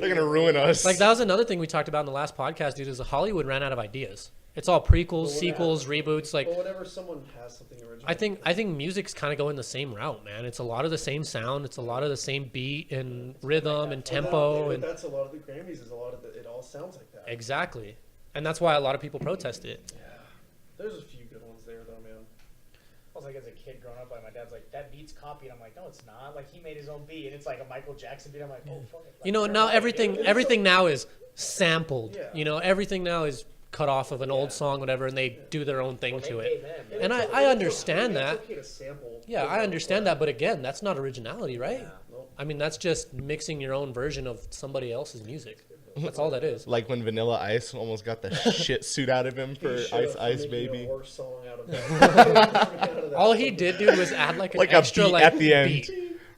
gonna ruin us.
Like that was another thing we talked about in the last podcast, dude. Is Hollywood ran out of ideas. It's all prequels, sequels, reboots. Like
But whenever someone has something original,
I think music's kind of going the same route, man. It's a lot of the same sound. It's a lot of the same beat and rhythm and tempo and
that's a lot of the Grammys. Is a lot of it all sounds like that.
exactly. And that's why a lot of people protest it.
Yeah, there's a few good ones there though, man.
I was like, as a kid growing up, like my dad's like, that beat's copied. I'm like, no, it's not. Like he made his own beat, and it's like a Michael Jackson beat. I'm like, oh fuck it. Like,
You know,
they're
now
right,
everything
dude.
everything now is sampled.
Yeah.
You know, everything now is cut off of an
Yeah.
old song, whatever, and they do their own thing
Well, they
to
pay
it.
them.
And
it's
I
okay-
understand
it's
that.
okay to sample.
Yeah, I understand that, but again, that's not originality, right?
Yeah.
Nope.
I mean, that's just mixing your own version of somebody else's music. That's all that is.
like when Vanilla Ice almost got the shit suit out of him for
He should
Ice
have
Ice
made
Baby.
A worse song out of that.
All he did, dude, was add like an
Like a
extra
beat
like
at the end.
beat.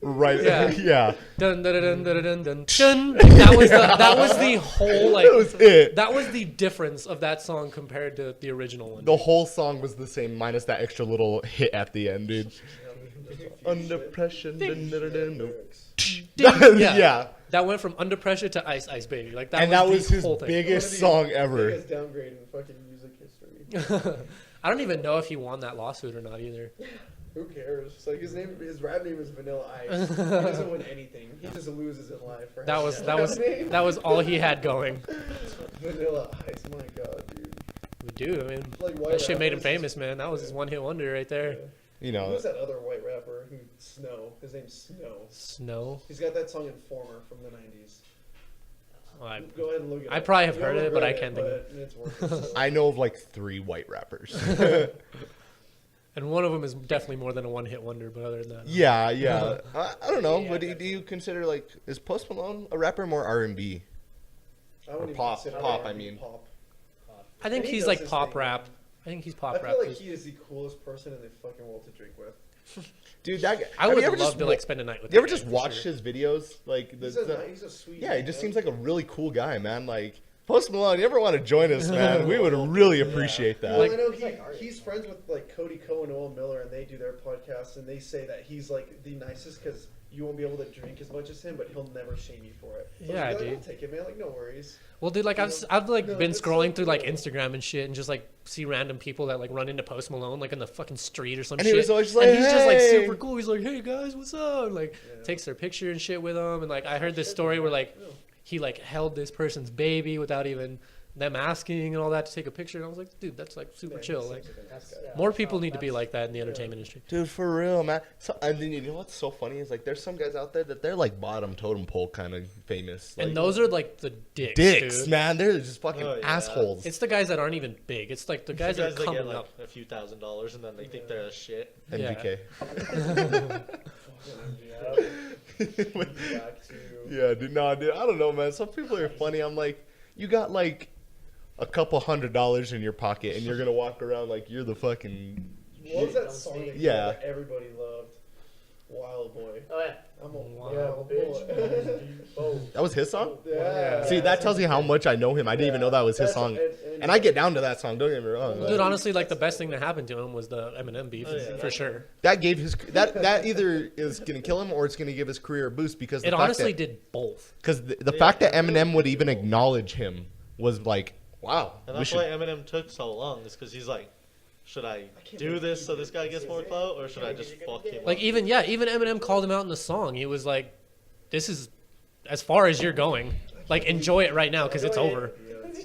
Right.
Yeah.
Yeah.
Dun dun dun dun dun dun dun. Like, that was the whole like
That was it.
that was the difference of that song compared to the original one.
The whole song was the same, minus that extra little hit at the end, dude. Under pressure. dun, dun, dun, dun, dun.
Ding.
Yeah.
That went from Under Pressure to Ice Ice Baby. Like that
And
was
that
the
was his
whole thing.
biggest song ever.
Biggest downgrade in fucking music history.
I don't even know if he won that lawsuit or not either.
Who cares? It's like his rap name is Vanilla Ice. He doesn't win anything. He just loses in life. For
That
having
was
a
that
rap
was
name.
that was all he had going.
Vanilla Ice. My God, dude.
Dude, I mean,
Like white
that shit made him
rappers.
famous, man. That was his one-hit wonder right there.
You know.
Who's that other white rapper? Snow. His name's Snow.
Snow.
He's got that song Informer from the 90s.
Well,
Go ahead and look it
I
up.
probably have
You'll
heard it, but I
regret
can't think of
but It's worth it. So.
I know of like 3 white rappers.
And one of them is definitely more than a one-hit wonder, but other than that,
yeah. I don't know.
Yeah,
But do you consider like is Post Malone a rapper more R&B?
I wouldn't even
pop-
consider
pop,
it
I mean.
Pop.
I think
And he
he's
does
like
his
pop
thing,
rap.
man.
I think he's
I
pop
feel
rap.
like
'cause
he is the coolest person in the fucking world to drink with.
Dude, that guy,
I
have
would
you ever
love
just
to like spend a night with.
You ever
that guy,
just
for
watched
sure.
his videos? Like
He's
the
a sweet
yeah, he
man.
just seems like a really cool guy, man. Like Post Malone, you ever want to join us, man? We would really appreciate that.
Well, I know
It's like art,
he's friends with like Cody Ko and Owen Miller, and they do their podcast, and they say that he's like the nicest because you won't be able to drink as much as him, but he'll never shame you for it. So
Yeah,
I was like,
dude.
I'll take it, man. Like, no worries.
Well, dude, like
You
I've
know?
like
No,
been
it's
scrolling
so
through like
cool.
Instagram and shit, and just like see random people that like run into Post Malone like in the fucking street or some
And
shit.
he was always
and
like,
he's just like
"Hey."
super cool. He's like, "Hey guys, what's up?" Like
Yeah.
takes their picture and shit with them. And like I heard this story where like he like held this person's baby without even them asking and all that to take a picture. And I was like, dude, that's like super
Yeah,
chill.
he
Like
seems like a nice
That's-
guy.
yeah.
more people need to be
That's-
like that in the entertainment industry.
Dude, for real, man. So, and then you know what's so funny is like there's some guys out there that they're like bottom totem pole kind of famous. Like,
And those are like the dicks,
dicks,
dude.
man. They're just fucking
Oh, yeah.
assholes.
It's the guys that aren't even big. It's like the guys that are
that get
coming
like
up.
a few $1,000s and then they think they're a shit.
MGK.
Back to
Yeah, dude. No, dude. I don't know, man. Some people are funny. I'm like, you got like a couple $100 in your pocket, and you're gonna walk around like you're the fucking.
what was that
Don't
song
speak.
that
Yeah.
that everybody loved? Wild Boy.
Oh yeah.
I'm a
Wow.
wild
Bitch.
boy.
Oh.
That was his song.
Yeah.
See, that tells you how much I know him. I didn't even know that was his
That's-
song. And I get down to that song. Don't get me wrong.
Dude, honestly, like the best thing that happened to him was the Eminem beef,
Oh, yeah.
for sure.
That gave his that either is gonna kill him or it's gonna give his career a boost because
It honestly did both.
because the fact that Eminem would even acknowledge him was like, wow.
And
we
that's
should-
why Eminem took so long. Is because he's like, should I do this so this guy gets more clout, or should I just fuck him?
Like
up?
even Eminem called him out in the song. He was like, "This is as far as you're going. Like enjoy it right now because it's over."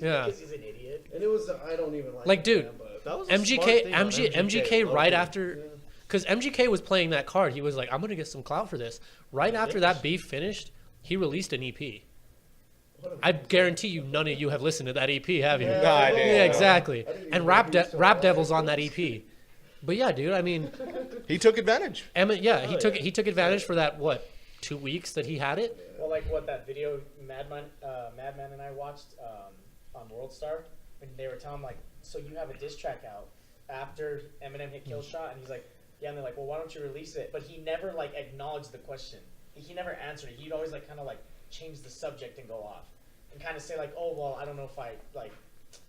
Yeah.
Because he's an idiot.
And it was I don't even like.
Like, dude,
Eminem, but
That was a smart
MGK
thing on
MGK right
low-key.
after, because MGK was playing that card. He was like, "I'm gonna get some clout for this." Right after that beef finished, he released an EP.
what a-
I guarantee you, none of you have listened to that EP, have you?
Yeah,
Nah, I
Yeah,
didn't.
exactly.
I didn't even
And
know
Rap
he was still
Rap
alive.
Devil's on that EP. But yeah, dude. I mean,
He took advantage.
Yeah, he
Oh,
took
yeah.
he took advantage for that 2 weeks that he had it.
Well, like what that video Madman and I watched on World Star, and they were telling him like, so you have a diss track out after Eminem hit Kill Shot, and he's like, yeah, and they're like, well, why don't you release it? But he never like acknowledged the question. He never answered it. He'd always like kind of like change the subject and go off, and kind of say like, oh well, I don't know if I like.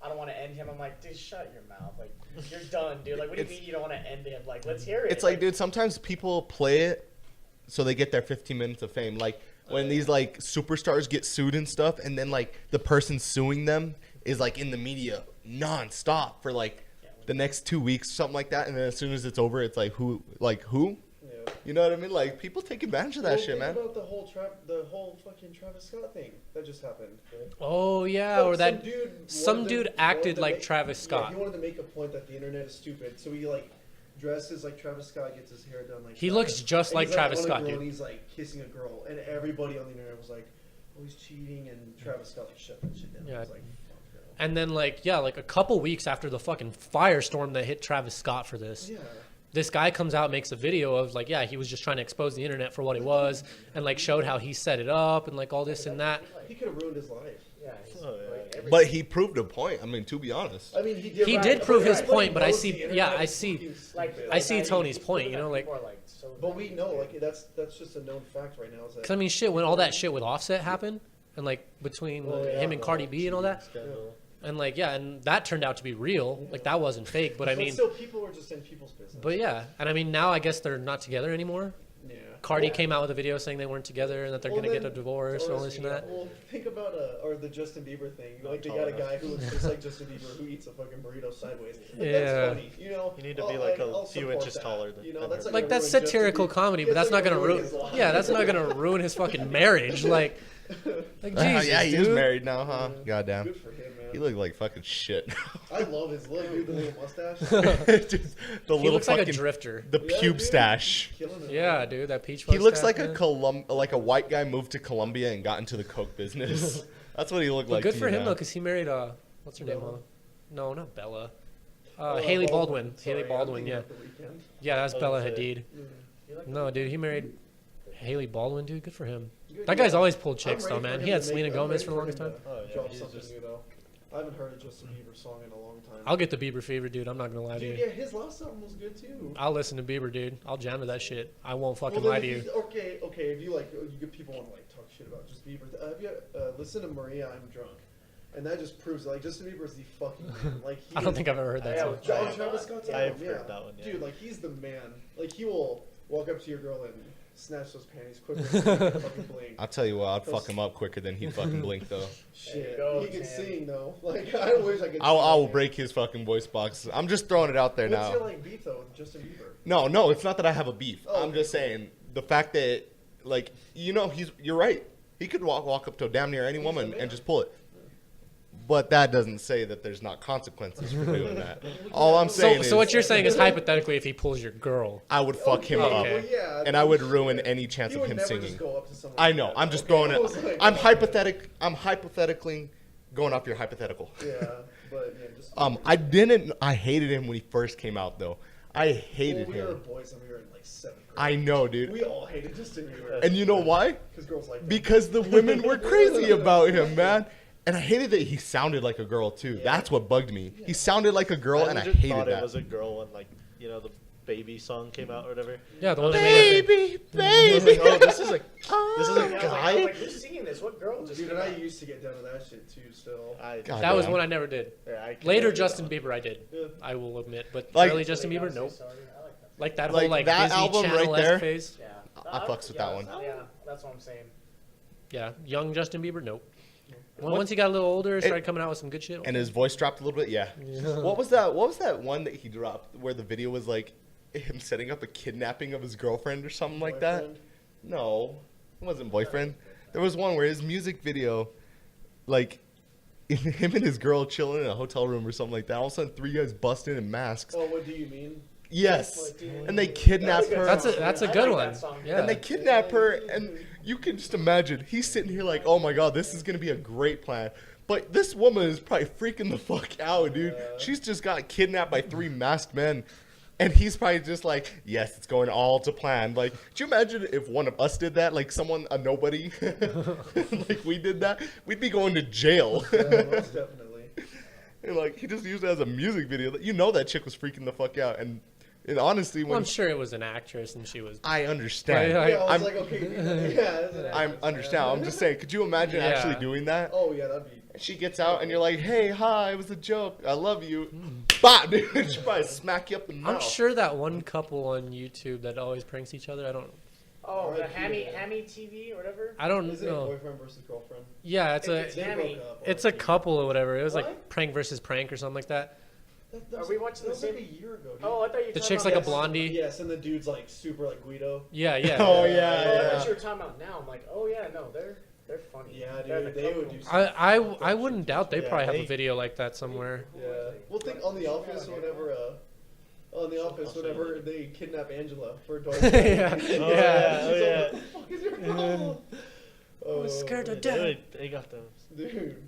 I don't want to end him. I'm like, dude, shut your mouth. Like, you're done, dude. Like, what do you
It's-
mean you don't want to end him? Like, let's hear it.
It's like, dude, sometimes people play it so they get their 15 minutes of fame. Like when these like superstars get sued and stuff, and then like the person suing them is like in the media nonstop for like the next 2 weeks, something like that. And then as soon as it's over, it's like who?
Yeah.
You know what I mean? Like people take advantage of that
Well,
shit,
think
man.
about the whole fucking Travis Scott thing that just happened.
Oh yeah,
Look,
or that some
wanted
dude
to-
acted
wanted to
like
make-
Travis
Yeah,
Scott.
he wanted to make a point that the internet is stupid, so he like dresses like Travis Scott, gets his hair done like
He
that.
looks just
And
like
he's,
Travis
on a
Scott,
girl,
dude.
And he's like kissing a girl, and everybody on the internet was like, "Oh, he's cheating," and Travis Scott like shut that shit down.
Yeah.
I was like, "Fuck no."
And then like a couple weeks after the fucking firestorm that hit Travis Scott for this,
Yeah.
this guy comes out and makes a video of like, yeah, he was just trying to expose the internet for what it was, and like showed how he set it up and like all this and that.
He could have ruined his life.
yeah, he's,
Oh, yeah.
like, every-
But he proved a point. I mean, to be honest.
I mean, he did.
He
right,
did
but
prove his
everybody
point, but I
knows
see-
the
yeah,
internet
I
is
see-
fucking
like,
stupid.
I see
that
Tony's
people
point, you
that
know, like-
people are, like so
But we know, like that's just a known fact right now. Is that
Cause I mean, shit, when all that shit with Offset happened, and like between
Oh, yeah,
him and Cardi B and all that,
Scandal.
and like yeah, and that turned out to be real. Like that wasn't fake, but I mean,
still, people were just in people's business.
but yeah, and I mean now I guess they're not together anymore.
yeah.
Cardi came out with a video saying they weren't together and that they're
Well,
gonna get a
then-
divorce and all this and that.
Well, think about or the Justin Bieber thing. Like they got a guy who looks just like Justin Bieber who eats a fucking burrito sideways. Like,
Yeah.
That's funny. You know.
You need to be like a
I'll
few
support
inches
that.
taller than-
You know,
than
that's
her.
Like
gonna
that's
ruin Justin
satirical
Bieber.
comedy, but
Yeah,
that's
it's
not gonna ruin.
his life.
Yeah, that's not gonna ruin his fucking marriage. Like Jesus,
Yeah, he is
dude.
married now, huh? Goddamn.
Good for him, man.
He looked like fucking shit.
I love his look, dude. The little mustache.
Just the
He
little
looks like a
fucking
drifter.
the
Yeah,
pube
dude.
stash.
Killing it.
Yeah, dude, that peach.
He looks
mustache,
like
man.
a white guy moved to Colombia and got into the coke business. That's what he looked
But
like.
good
to
for
me
him
now.
though, because he married what's her name?
Bella.
No, not Bella.
Oh,
Haley Baldwin.
Sorry,
Haley
I'm
Baldwin.
thinking
Yeah,
of The Weeknd.
yeah, that's
Oh,
Bella
that's it.
Hadid.
You like
No, dude, he married Haley Baldwin, dude. Good for him.
Good,
That guy's
yeah.
always pulled
I'm
chicks though,
ready for
man.
him
He had
to
Selena
I'm
Gomez
ready
for the longest
him
time.
to
Oh, yeah,
Drop
he's
something
just-
new though. I haven't heard a Justin Bieber song in a long time.
I'll get the Bieber fever, dude. I'm not gonna lie to
Dude,
you.
yeah, his last album was good too.
I'll listen to Bieber, dude. I'll jam to that shit. I won't fucking
Well,
lie
then
to
if
you.
Okay. If you like, you get people want to like talk shit about just Bieber. Have you listened to Maria? I'm Drunk, And that just proves, like, Justin Bieber's the fucking man. Like,
I don't think I've ever heard that
Yeah,
song.
with
Travis Scott's
I've
album,
heard that one, yeah.
Dude, like, he's the man. Like, he will walk up to your girl and snatch those panties quicker than you can fucking blink.
I'll tell you what, I'd fuck him up quicker than he'd fucking blink though.
Shit,
go,
he can
Tim.
sing though. Like, I wish I could.
I will break his fucking voice box. I'm just throwing it out there
What's
now.
your like beef though with Justin Bieber?
No, it's not that I have a beef.
Oh,
I'm just saying the fact that, like, you're right. He could walk up to damn near any woman
man.
and just pull it. But that doesn't say that there's not consequences for doing that. All I'm saying is,
So what you're saying is hypothetically, if he pulls your girl,
I would fuck him
Okay.
up,
Well, yeah,
and I would ruin any chance
He
of
would
him
never
singing.
just go up to someone
I
like
know.
that.
I'm just
Okay,
throwing
I
it.
was like,
I'm
okay.
hypothetically going off your hypothetical.
Yeah, but yeah, just.
I hated him when he first came out though. I hated
we were
him.
boys and we were in like 7th grade.
I know, dude.
We all hated Justin Bieber.
And you know why?
Because girls like that.
Because the women were crazy about him, man. And I hated that he sounded like a girl too.
Yeah.
That's what bugged me. He sounded like a girl, and I
legit
hated
thought
that.
it was a girl when, like, you know, the baby song came out or whatever.
yeah, the one that made it.
Baby,
I was
baby.
like, oh, this is a
Yeah, I was like,
guy.
who's singing this? What girl just
Dude,
came
and I
out?
used to get down to that shit too. Still.
God
That was
damn.
one I never did.
Yeah, I can't
Later,
do
Justin
that.
Bieber, I did.
Yeah.
I will admit, but
Like-
early Justin
Really
Bieber,
gotta
nope.
say sorry. I like that.
Like that
Like,
whole like
that
Disney
album right
Channel-esque
there?
phase.
Yeah.
I fucks with that one.
Yeah, that's what I'm saying.
Yeah, young Justin Bieber, nope. Once he got a little older, started coming out with some good shit.
And his voice dropped a little bit. Yeah. What was that? What was that one that he dropped where the video was like him setting up a kidnapping of his girlfriend or something like that?
Boyfriend?
No, it wasn't boyfriend. There was one where his music video, like, him and his girl chilling in a hotel room or something like that. All of a sudden, 3 guys bust in masks.
Oh, what do you mean?
Yes,
What do you
and they
mean?
kidnap
That's a good
her.
song.
That's a
I
good
like
one.
that song.
Yeah.
And they kidnap her, and you can just imagine he's sitting here like, "Oh my god, this is gonna be a great plan." But this woman is probably freaking the fuck out, dude.
Yeah.
She's just got kidnapped by 3 masked men, and he's probably just like, "Yes, it's going all to plan." Like, could you imagine if one of us did that? Like, someone, a nobody, like we did that, we'd be going to jail.
Yeah, most definitely.
And like, he just used it as a music video. You know that chick was freaking the fuck out, and honestly,
Well,
when
I'm sure it was an actress, and she was.
I understand.
Right,
Yeah, I was
I'm-
like, okay, yeah. That's an
I'm
actress,
understand.
man.
I'm just saying. Could you imagine
Yeah.
actually doing that?
Oh yeah, that'd be.
She gets out and you're like, "Hey, hi, it was a joke. I love you." Bah, dude, she probably smack you up in the mouth.
I'm sure that one couple on YouTube that always pranks each other. I don't
Oh, the
R.I.P.
Hammy TV or whatever.
I don't
Is it
know.
boyfriend versus girlfriend?
Yeah, it's
It's
a
Hammy.
broke up,
it's a
R.I.P.
couple or whatever. It was like
What?
prank versus prank or something like that.
That
Are
was-
we watching
that
the
was
same?
like a year ago, dude.
Oh, I thought you were
The
talking
chick's
about
like a
this.
blondie.
Yes, and the dude's like super like Guido.
Yeah, yeah.
Oh
Oh,
yeah,
I thought
yeah.
you were talking about now. I'm like, oh yeah, no, they're funny.
Yeah,
They're
dude,
the
they would
couple.
do
I wouldn't doubt they
Yeah,
probably have a
they-
video like that somewhere.
Yeah. Well, think on The Office whenever they kidnap Angela for Dwight.
Yeah.
She's
Yeah.
all,
Oh,
what
yeah.
the fuck is your problem?
I was scared to
Yeah,
death.
they got them
Dude.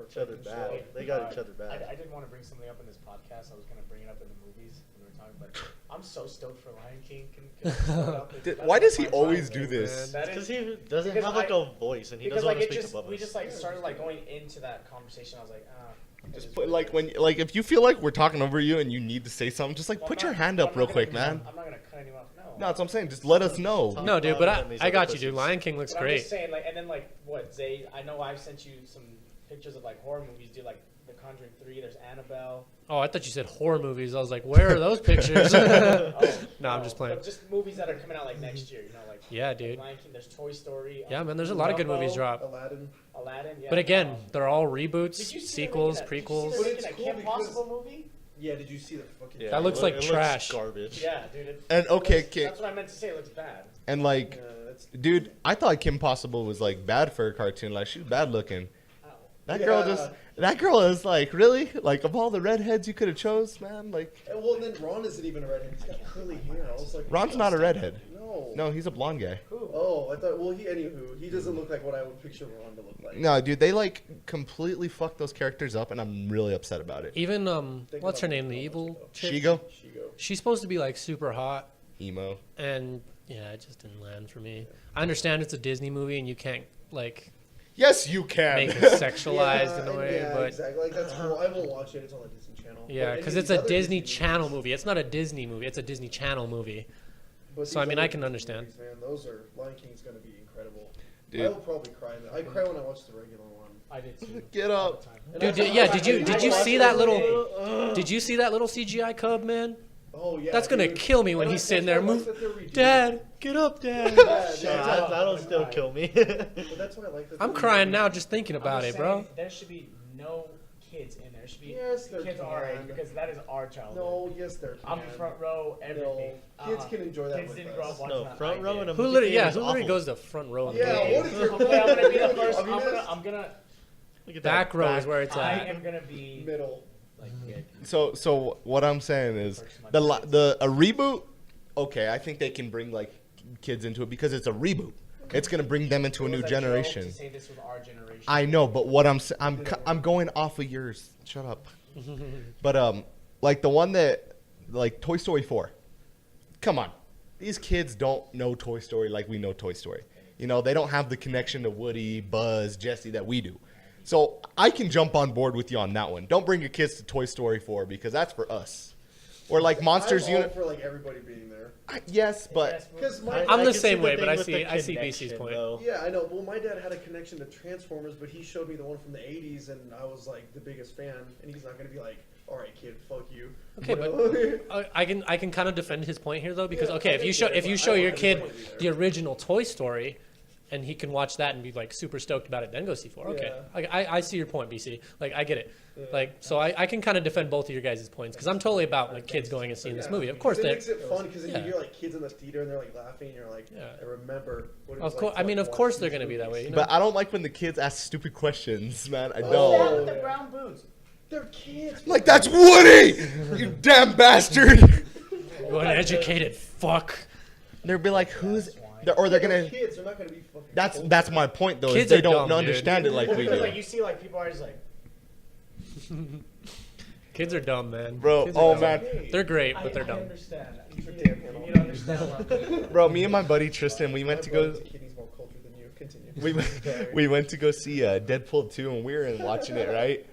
each other bad. They got each other bad.
I didn't want to bring something up in this podcast. I was gonna bring it up in the movies when we were talking, but I'm so stoked for Lion King. Can I throw it out there?
Why does he
That's
always
my
do
favorite,
this?
man. That
Because
is
he doesn't
because
have like
I-
a voice and he
because
doesn't want
like
to
it
speak
just
above
we
us.
just like started like going into that conversation. I was like,
Just
it
put
is
like
what it
when
is.
like if you feel like we're talking over you and you need to say something, just like
Well,
put
I'm
your
not-
hand
I'm
up
not
real
gonna-
quick, man.
I'm not gonna cut anyone off. No.
No, that's what I'm saying. Just let us know.
No, dude, but
Than these
I got
other
you, dude.
pussies.
Lion King looks
But I'm
great.
just saying, like, and then like what Zay? I know I've sent you some pictures of like horror movies, dude. Like The Conjuring 3. There's Annabelle.
Oh, I thought you said horror movies. I was like, where are those pictures?
Oh,
No, I'm just playing.
But just movies that are coming out like next year. You know, like
Yeah, dude.
Lion King. There's Toy Story.
Yeah, man. There's a lot of good movies
Dumbo,
drop.
Aladdin.
Aladdin. Yeah.
But again,
um,
they're all
did
reboots,
you see
sequels,
they're making
prequels.
a,
But
did you
it's
see they're
cool
making a Kim
because-
Possible movie?
Yeah, did you see the fucking?
Yeah,
That looks
it
like
looks
trash.
garbage.
Yeah, dude.
And okay,
that's,
Kim,
that's what I meant to say. It looks bad.
and like,
It's,
dude, I thought Kim Possible was like bad for a cartoon. Like, she's bad looking.
Ow.
That girl is like, really? Like, of all the redheads you could have chose, man, like,
well, then Ron isn't even a redhead. He's got curly hair. I was like,
Ron's not a redhead.
No.
No, he's a blonde guy.
Who?
Oh, I thought. Well, he doesn't look like what I would picture Ron to look like.
No, dude, they like completely fucked those characters up, and I'm really upset about it.
Even
Think
what's her
about
name? The
it.
evil chick.
Shigo,
Shigo.
She's supposed to be like super hot,
emo.
and yeah, it just didn't land for me. I understand it's a Disney movie and you can't like
Yes, you can.
make it sexualized in a way,
yeah,
but
exactly. Like that's cool. I won't watch it. It's on the Disney Channel.
yeah,
But
because
any
it's
of
a
these other
Disney
movies-
Channel movie. It's not a Disney movie. It's a Disney Channel movie.
but
So, I
these
mean,
other
I can
Disney
understand.
movies, man, those are Lion King's gonna be incredible.
Dude.
I will probably cry. I cry when I watch the regular one.
I did too.
Get
all
up.
the time.
Dude, did you see that little? Did you see that little CGI cub, man?
Oh yeah.
That's gonna
dude.
kill me when
And
he's
I-
sitting
that's
there.
why I
Move,
like that they're redoing
Dad, get up, Dad.
Yeah,
That'll still kill me.
But that's why I like that.
I'm
they're
crying
redoing
now
it.
just thinking
I'm
about
just
it, bro.
saying, there should be no kids in there. It should be
Yes, there
kids our age
can.
because that is our childhood.
No, yes, there.
I'm
can.
front row, everything.
No, kids can enjoy that
Kids
with
didn't
us.
grow up watching
No,
that.
front
I
row
did.
in a
Who
movie
literally,
theater
yeah,
is
who literally
awful.
goes to front row? in the
Yeah,
movie?
what is your
Okay, I'm gonna be the first.
I mean,
I'm gonna.
Look at
Back
that
row is where it's
I
at.
am gonna be
middle.
like good.
So what I'm saying is a reboot. Okay, I think they can bring like kids into it because it's a reboot. It's gonna bring them into a
It
new
was joke
generation.
To say this was our generation.
I know, but what I'm going off of yours. Shut up. But like the one that like Toy Story 4. Come on, these kids don't know Toy Story like we know Toy Story. You know, they don't have the connection to Woody, Buzz, Jesse that we do. So I can jump on board with you on that one. Don't bring your kids to Toy Story 4 because that's for us. Or like Monsters
I'm all
Unit.
for like everybody being there.
Yes, but
Because my
I'm the
can
same
see
way,
thing
but I
with
see-
the
I see
connection,
BC's point.
though.
yeah, I know. Well, my dad had a connection to Transformers, but he showed me the one from the '80s, and I was like the biggest fan. And he's not gonna be like, "All right, kid, fuck you."
Okay,
You know?
but I can kind of defend his point here though because
Yeah,
okay,
I
if you
get
show
it,
if you
but
show
I
your
want
kid
everybody to be
the
there.
original Toy Story, and he can watch that and be like super stoked about it, then go see 4. Okay, I see your point, BC. Like I get it.
Yeah.
Like so I can kind of defend both of your guys' points because I'm totally about like kids going and seeing this movie. Of course,
it
they
makes it fun because then
yeah.
you hear like kids in the theater and they're like laughing, and you're like,
Yeah.
I remember. What it was
of course.
like
I
to,
mean,
like,
of
watch
course they're
these
gonna be that way.
movies.
You know?
but I don't like when the kids ask stupid questions, man. I
Oh,
don't.
What's that with
yeah.
the brown boots?
They're kids.
Like that's Woody, you damn bastard.
You uneducated fuck.
They'll be like, who's?
That's why.
Or they're
They're
gonna.
kids. They're not gonna be fucking.
That's my point though. Is
Kids
they
are
don't
dumb,
understand it like we
Because
do.
like you see like people are just like.
Kids are dumb, man.
Bro,
Kids are
oh
dumb.
man,
They're great,
I
but they're dumb.
understand. You
Damn,
need, you need to understand. What I'm
bro. Me and my buddy Tristan, we went to go.
Kid needs more culture than you. Continue.
We went to go see Deadpool 2 and we were in watching it, right?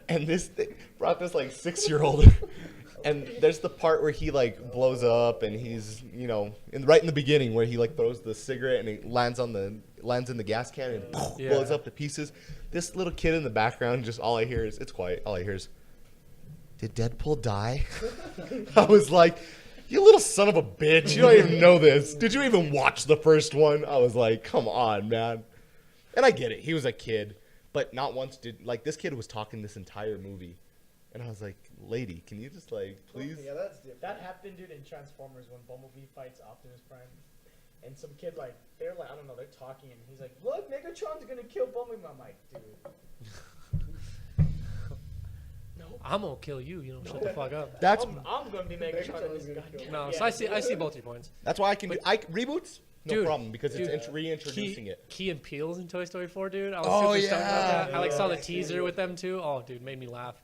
And this thing brought this like 6-year-old. And there's the part where he like blows up and he's, you know, right in the beginning where he like throws the cigarette and it lands in the gas can and
Yeah.
blows up to pieces. This little kid in the background, just all I hear is, it's quiet. All I hear is, did Deadpool die? I was like, you little son of a bitch. You don't even know this. Did you even watch the first one? I was like, come on, man. And I get it. He was a kid. But not once did, like, this kid was talking this entire movie. And I was like, lady, can you just, like, please?
Yeah, that's different.
That happened, dude, in Transformers when Bumblebee fights Optimus Prime. And some kid, like, they're like, I don't know, they're talking, and he's like, look, Megatron's gonna kill Bumblebee. I'm like, dude. No.
I'm gonna kill you. You don't shut the fuck up.
That's
I'm gonna be Megatron in this
Megatron's gonna
goddamn.
No,
Yeah,
so I see both your points.
that's why I can do, reboots? No
Dude,
problem, because
dude,
it's reintroducing it.
Key and Peele's in Toy Story 4, dude. I was
Oh,
super stoked about
yeah.
that. I like saw the
Yeah.
teaser with them too. Oh, dude, made me laugh.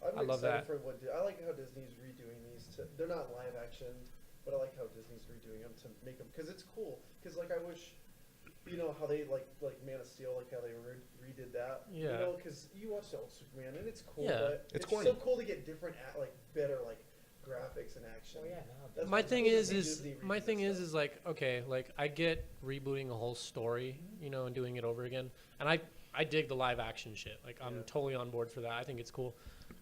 I'm
I love
excited
that.
for what I like how Disney's redoing these. They're not live action, but I like how Disney's redoing them to make them because it's cool. Because like I wish, you know how they like Man of Steel, like how they redid that.
Yeah.
You know, because you watch the old Superman and it's cool,
Yeah.
but
It's
it's
corny.
so cool to get different, like better like graphics and action.
Oh, yeah, no.
That's
My
what's
thing
cool
is
when
is
Disney
my
redoes
thing
stuff.
is like okay, like I get rebooting a whole story, you know, and doing it over again, and I dig the live action shit. Like I'm
Yeah.
totally on board for that. I think it's cool,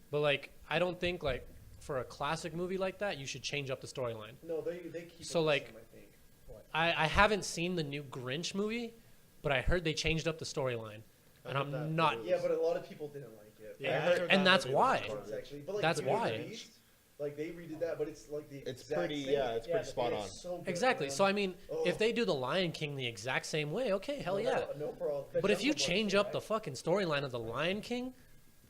but like I don't think like for a classic movie like that you should change up the storyline.
No, they keep.
So,
it the
like,
same, I think.
I haven't seen the new Grinch movie, but I heard they changed up the storyline, and
heard that
I'm not.
too.
Yeah, but a lot of people didn't like it.
Yeah, I
and
heard
and
that
that's
movie was
why.
garbage.
It's actually, but like
That's
Beauty and
why.
the Beast, like they redid that, but it's like the
It's
exact
pretty,
same.
yeah, it's pretty
the
spot
It's
on.
so good,
Exactly.
man.
So I mean,
Oh.
if they do the Lion King the exact same way, okay, hell yeah.
No problem.
But if you change up the fucking storyline of the Lion King,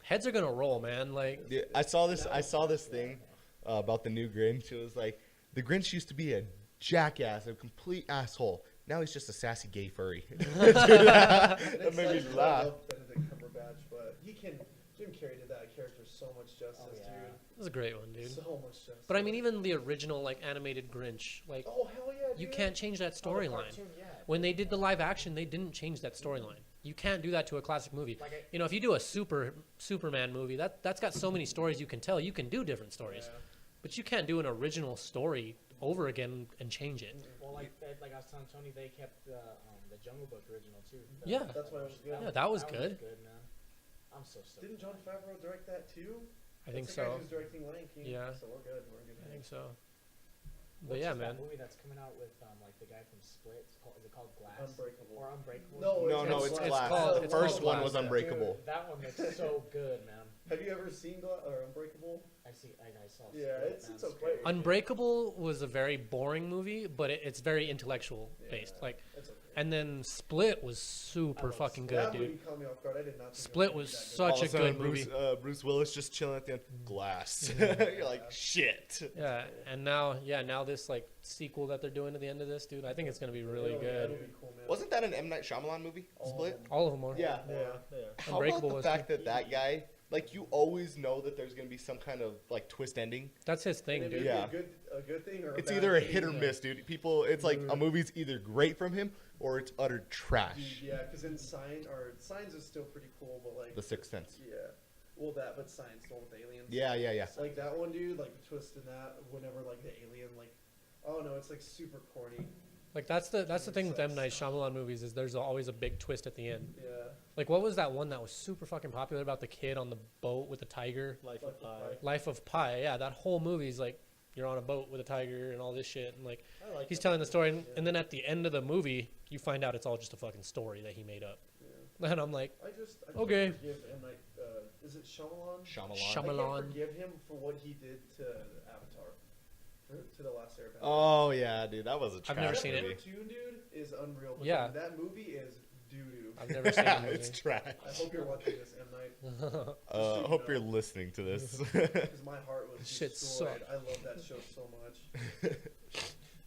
heads are gonna roll, man. Like,
Yeah, I saw this thing about the new Grinch. It was like, the Grinch used to be a jackass, a complete asshole. Now he's just a sassy gay furry. Dude, that
It's
made me
like, I
laugh.
love Benedict Cumberbatch, but Jim Carrey did that character so much justice,
Oh, yeah.
this is a great one, dude.
dude. So much justice.
But I mean, even the original like animated Grinch, like
oh hell yeah, dude.
you can't change that
Oh, the
storyline.
cartoon, yeah.
When they did the live action, they didn't change that storyline. You can't do that to a classic movie.
Like
You know, if you do a Superman movie, that's got so many stories you can tell. You can do different stories,
Yeah.
but you can't do an original story over again and change it.
Well, like I was telling Tony, they kept the Jungle Book original too.
Yeah.
That's why it was good.
Yeah, that was good.
man. I'm so stoked.
Didn't Jon Favreau direct that too?
I think
That's the guy
so.
who's directing Lion King.
Yeah.
So we're good. We're in good.
I think
hands.
so. But
What's
yeah,
just
man.
That movie that's coming out with like the guy from Split. Is it called Glass?
Unbreakable.
Or Unbreakable?
No, it's Glass.
called-
The
it's
first
called
one
Glass,
was
yeah.
Unbreakable.
Dude, that one looks so good, man.
Have you ever seen Unbreakable?
I saw.
Yeah,
Split,
it's
man.
okay.
Split.
Unbreakable was a very boring movie, but it's very intellectual based.
Yeah,
Like,
it's okay.
and then Split was super
love
fucking
that
good,
movie
dude.
caught me off guard. I did not. Think
Split
it
was
be that good.
such
All
a
of sudden,
good movie.
Bruce Willis just chilling at the end. Glass. You're like, shit.
Yeah, and now this like sequel that they're doing at the end of this, dude. I think it's gonna be really
That'll
good.
be cool, man.
Wasn't that an M. Night Shyamalan movie?
All of
Split?
them.
All of them are.
Yeah.
Yeah.
How
Unbreakable
about
was
the fact that guy, like, you always know that there's going to be some kind of, like, twist ending?
That's his thing,
And it
dude.
may
Yeah.
be a good thing or
It's
bad
either a
thing,
hit or
yeah.
miss, dude. It's like a movie's either great from him or it's utter
Dude,
trash.
yeah, because in Signs is still pretty cool, but like
The Sixth Sense.
yeah, well but Signs, the one with the aliens.
Yeah.
Like that one, dude. Like the twist in that, whenever like the alien, like, oh no, it's like super corny.
Like that's the thing with M. Night Shyamalan movies is there's always a big twist at the end.
Yeah.
Like what was that one that was super fucking popular about the kid on the boat with the tiger?
Life of Pi.
Life of Pi. Yeah, that whole movie's like you're on a boat with a tiger and all this shit, and like
I like
he's
that.
telling the story, and then at the end of the movie, you find out it's all just a fucking story that he made up.
Yeah.
And I'm like,
I can't
Okay.
forgive M. Night. Is it Shyamalan?
Shyamalan.
I can't
Shyamalan.
forgive him for what he did to Avatar, to the Last Airbender.
Oh, yeah, dude. That was a trash
I've never seen it.
movie.
Cartoon, dude, is unreal. But
Yeah.
that movie is doo-doo.
I've never seen the
It's
movie.
trash.
I hope you're watching this, M. Night.
I hope you're listening to this.
Because my heart was
Shit
destroyed.
sucked.
I love that show so much.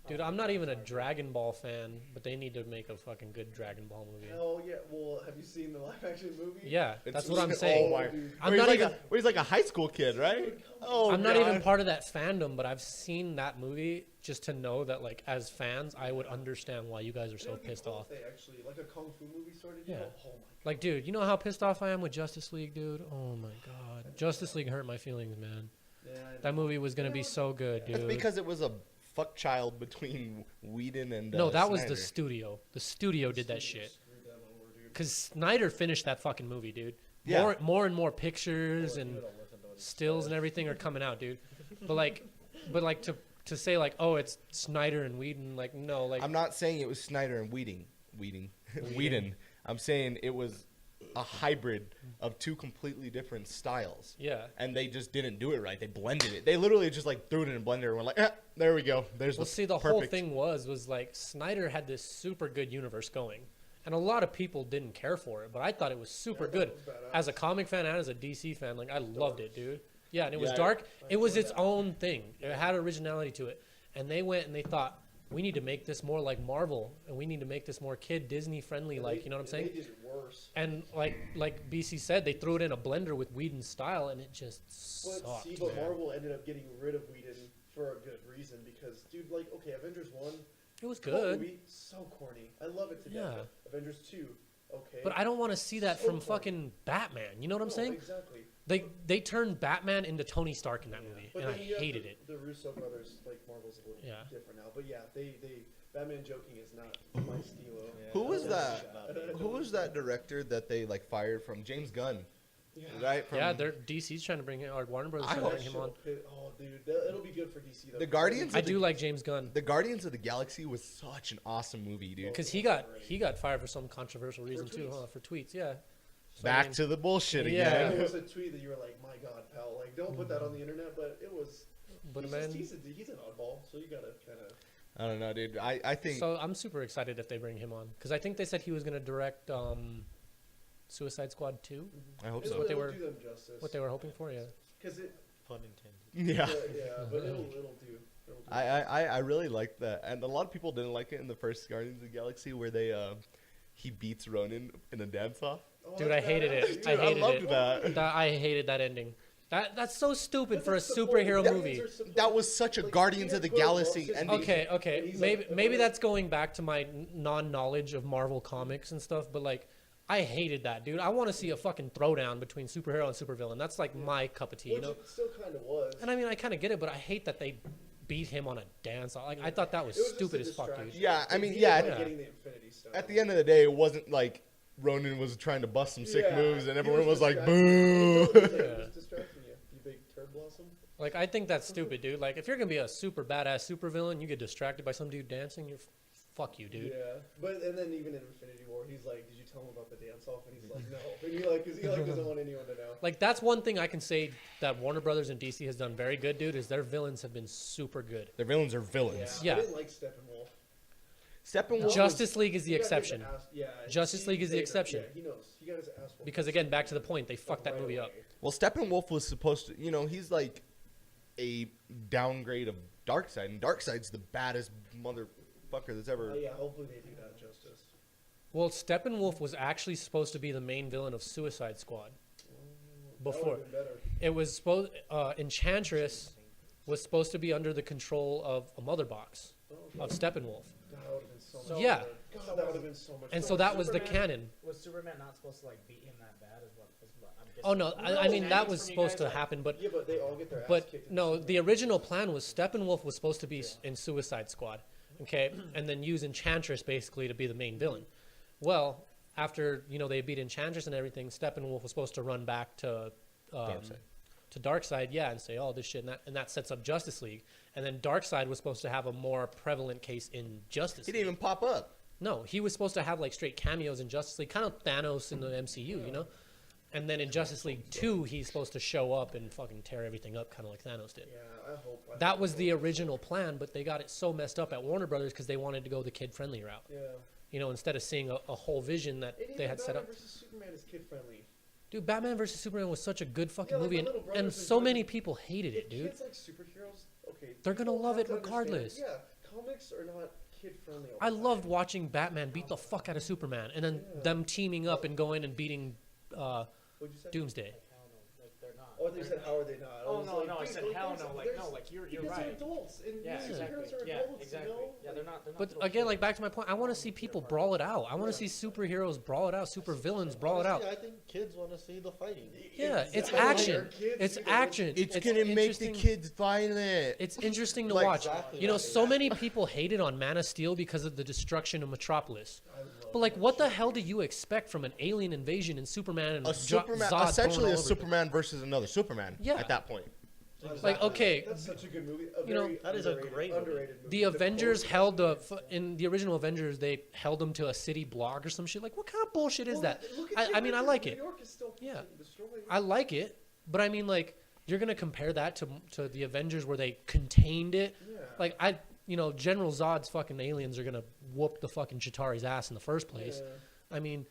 Dude, I'm not even a Dragon Ball fan, but they need to make a fucking good Dragon Ball movie.
Hell yeah. Well, have you seen the live action movie?
Yeah,
It's
that's what I'm
like-
saying.
Oh my.
Dude.
I'm
Where
not
he's
even.
like where he's like a high school kid, right? Oh,
I'm not
God.
even part of that fandom, but I've seen that movie just to know that, like, as fans, I would understand why you guys are
It
so
would be
pissed
cool
off.
if they actually, like a kung fu movie sort of.
Yeah.
Oh my god.
Like, dude, you know how pissed off I am with Justice League, dude? Oh my god. Justice League hurt my feelings, man.
Yeah, I know.
That movie was going to be so good, dude.
That's because it was a fuck child between Whedon and
No, that was
Snyder.
the studio. The studio did that shit.
Screwed that over, dude.
Because Snyder finished that fucking movie, dude.
Yeah.
More and more pictures
Boy,
and
you don't listen to what he
stills
says.
and everything are coming out, dude. But like to say like, oh, it's Snyder and Whedon, like no, like
I'm not saying it was Snyder and Whedon. I'm saying it was a hybrid of two completely different styles.
yeah.
And they just didn't do it right. They blended it. They literally just like threw it in a blender and were like, there we go. There's
Well,
the
see, the whole
perfect-
thing was like Snyder had this super good universe going, and a lot of people didn't care for it, but I thought it was super
I thought
good.
it was badass.
As a comic fan and as a DC fan, like I loved it, dude. Yeah, and it was
Yeah.
dark. It was
enjoyed
its
that.
own thing. It had originality to it, and they went and they thought we need to make this more like Marvel, and we need to make this more kid Disney friendly,
And
like
they-
you know what I'm
and
saying?
They did it worse.
And like BC said, they threw it in a blender with Whedon's style, and it just
But
sucked.
see, but
man.
Marvel ended up getting rid of Whedon for a good reason because, dude, like, okay, Avengers 1,
It was
cult
good,
movie, so corny. I love it to
Yeah.
death. Avengers 2, okay.
but I don't want to see that
So
from
corny.
fucking Batman. You know what I'm
No,
saying?
Exactly.
They turned Batman into Tony Stark in that movie,
But
and I
then you have
hated
the,
it.
The Russo brothers, like, Marvel's a little
Yeah.
different now. But yeah, they Batman joking is not my stilo.
Yeah.
Who was
That's
that?
not me.
Who was that director that they like fired from James Gunn?
Yeah.
Right? From
Yeah, they're DC's trying to bring him, or Warner Brothers
I
trying to
hope
bring him on.
Oh, dude, it'll be good for DC though.
The Guardians
I
of
do like James Gunn
The Guardians of the Galaxy was such an awesome movie, dude.
because he got fired for some controversial reason too,
tweets.
huh? For tweets, yeah. So, I
Back
mean,
to the bullshit
Yeah.
again.
It was a tweet that you were like, my God, pal, like, don't put that on the internet. But it was.
But
he's,
man,
he's an oddball, so you gotta kind of.
I don't know, dude. I think
so I'm super excited if they bring him on because I think they said he was gonna direct Suicide Squad 2.
I hope
It'll,
so.
What they
it'll
were-
do them justice.
What they were hoping for, yeah.
Because it.
Pun intended.
Yeah.
Yeah, but it'll do. It'll do.
I really liked that, and a lot of people didn't like it in the first Guardians of the Galaxy where they he beats Ronan in a dance off.
Oh,
Dude,
that's
I hated
badass,
it.
dude.
I hated
loved
it.
that.
I hated that ending. That's so stupid
But
for a
that's the point.
superhero
Guardians
movie.
are supposed-
That was such a
like,
Guardians
Peter
of the
Quill
Galaxy
loves his
ending.
Okay,
And
okay.
he's
Maybe
like,
maybe that's going back to my non-knowledge of Marvel comics and stuff, but like I hated that, dude. I want to see a fucking throwdown between superhero and supervillain. That's like my cup of tea, you
Which
know?
it still kind of was.
And I mean, I kind of get it, but I hate that they beat him on a dance. Like I thought that was
It was just
stupid
a
as fuck, dude.
distraction.
Yeah, I mean,
He
yeah,
ended up
yeah.
getting the Infinity Stone.
At the end of the day, it wasn't like Ronan was trying to bust some sick
Yeah,
moves, and
he
everyone was like,
distracting
boo.
you. He was distracting you, you big turd blossom.
Like, I think that's stupid, dude. Like, if you're gonna be a super badass supervillain, you get distracted by some dude dancing, fuck you, dude.
Yeah, and then even in Infinity War, he's like, "Did you tell him about the dance off?" And he's like, "No," and he like, cause he like doesn't want anyone to know.
Like, that's one thing I can say that Warner Brothers and DC has done very good, dude, is their villains have been super good.
Their villains are villains.
Yeah.
I didn't like Steppenwolf.
Steppenwolf.
Justice League is the
He got his
exception.
ass- yeah,
Justice League is the exception.
Yeah, he knows. He got his ass whooped.
Because, again, back to the point, they fucked that
Right
movie up.
away.
Well, Steppenwolf was supposed to, he's like a downgrade of Darkseid, and Darkseid's the baddest motherfucker that's ever.
Yeah, hopefully they do that justice.
Well, Steppenwolf was actually supposed to be the main villain of Suicide Squad.
That
Before.
would've been better.
It was supposed, Enchantress was supposed to be under the control of a mother box of Steppenwolf.
That would have been so much
Yeah.
better. God, that would have been so much
And
better.
so that was the
Superman-
canon.
Was Superman not supposed to like beat him that bad? Is what I'm guessing.
Oh, no, I mean, that was
From you
supposed
guys,
to
like-
happen, but
Yeah, but they all get their ass
But
kicked. in
no,
the
the original plan was Steppenwolf was supposed to be in Suicide Squad, okay, and then use Enchantress basically to be the main villain. Well, after they beat Enchantress and everything, Steppenwolf was supposed to run back to
Darkseid.
Darkseid, yeah, and say, oh, this shit, and that sets up Justice League, and then Darkseid was supposed to have a more prevalent case in Justice
He
League.
didn't even pop up.
No, he was supposed to have like straight cameos in Justice League, kind of Thanos in the MCU, And then in Justice League 2, he's supposed to show up and fucking tear everything up, kind of like Thanos did.
Yeah, I hope.
That was the original plan, but they got it so messed up at Warner Brothers because they wanted to go the kid-friendly route.
Yeah.
Instead of seeing a whole vision that
And
they
even
had set up.
Batman versus Superman is kid friendly.
Dude, Batman vs. Superman was such a good fucking
Yeah, like
movie,
my little
and
brothers
so
and
many
brothers-
people hated it,
If
dude.
kids like superheroes, okay.
They're gonna
people
love
have
it
to understand-
regardless.
Yeah, comics are not kid friendly.
I loved watching Batman beat the fuck out of Superman, and then them teaming up and going and beating
What'd you say?
Doomsday.
Like, hell no, like they're not.
Oh, they said, how are they not? I
Oh
was
no,
like,
no, I
dude,
said
like,
hell
there's-
no, like
there's-
no, like you're
because
right.
they're adults, and
Yeah,
superheroes
exactly.
are
Yeah,
adults,
exactly.
you know?
Yeah, they're not.
But
little
again,
kids.
like back to my point, I want to see people brawl it out. I want to see superheroes brawl it out, super villains brawl it out.
Honestly, I think kids want to see the fighting.
Yeah, it's
Exactly.
action.
They're kids,
It's
you know?
action.
It's gonna make the
interesting-
kids violent.
It's interesting to
Like,
watch.
exactly
So
right.
many people hated on Man of Steel because of the destruction of Metropolis.
I love
But like, what the hell do you expect from an alien invasion and Superman and
a Superman,
Zod
essentially
throwing
a
all over
Superman versus another Superman.
Yeah.
At that point,
Like, okay,
That's such a good movie.
You know,
Very
that is a
underrated-
great movie.
underrated movie.
the Avengers
quote-
held in the original Avengers, they held them to a city blog or some shit. Like, what kind of bullshit is
Well,
that?
look at
I
the
mean, I
Avengers.
like
New
it.
York is still
Yeah.
fucking destroyed.
I like it, but I mean, like, you're gonna compare that to the Avengers where they contained it.
Yeah.
Like, General Zod's fucking aliens are gonna whoop the fucking Chitauri's ass in the first place.
Yeah.
I mean,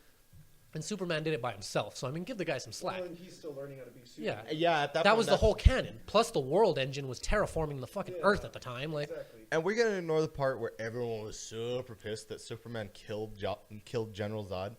and Superman did it by himself, so I mean, give the guy some slack.
Well, and he's still learning how to be Superman.
Yeah.
yeah. At that
That
point,
was the whole canon. Plus, the world engine was terraforming the fucking
Yeah.
Earth at the time. Like,
Exactly.
And we're gonna ignore the part where everyone was super pissed that Superman killed General Zod.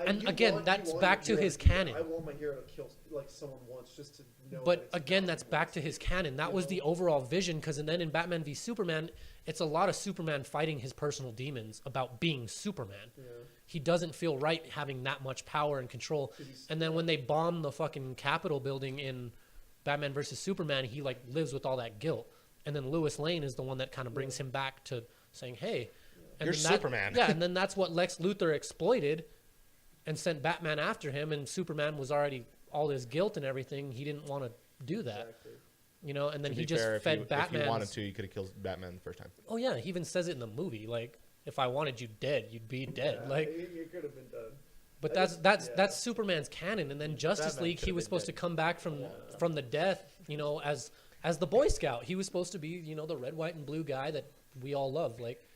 And
You
again,
want-
that's
you want
back
your
to
hero
his
to do that.
canon.
I want my hero to kill like someone once just to know. that
but
it's
again,
about
that's
him
back
once.
to his canon. That was the overall vision. Because then in Batman v Superman, it's a lot of Superman fighting his personal demons about being Superman.
Yeah.
He doesn't feel right having that much power and control.
'Cause he's-
And then when they bomb the fucking Capitol building in Batman versus Superman, he like lives with all that guilt. And then Lois Lane is the one that kind of brings him back to saying, "Hey, and
You're
then that-
Superman."
Yeah, and then that's what Lex Luthor exploited and sent Batman after him. And Superman was already all his guilt and everything. He didn't want to do that,
Exactly.
And then
To
he
be
just
fair,
fed
if
Batman.
you wanted to, you could have killed Batman the first time.
Oh yeah, he even says it in the movie. Like, if I wanted you dead, you'd be dead.
Yeah,
Like,
it could have been done.
but
I
that's
just-
that's
yeah.
that's Superman's canon. And then Justice
Batman
League, he
could've
was
been
supposed to
dead.
come back from the death, as the Boy Scout. He was supposed to be, the red, white, and blue guy that we all love. Like,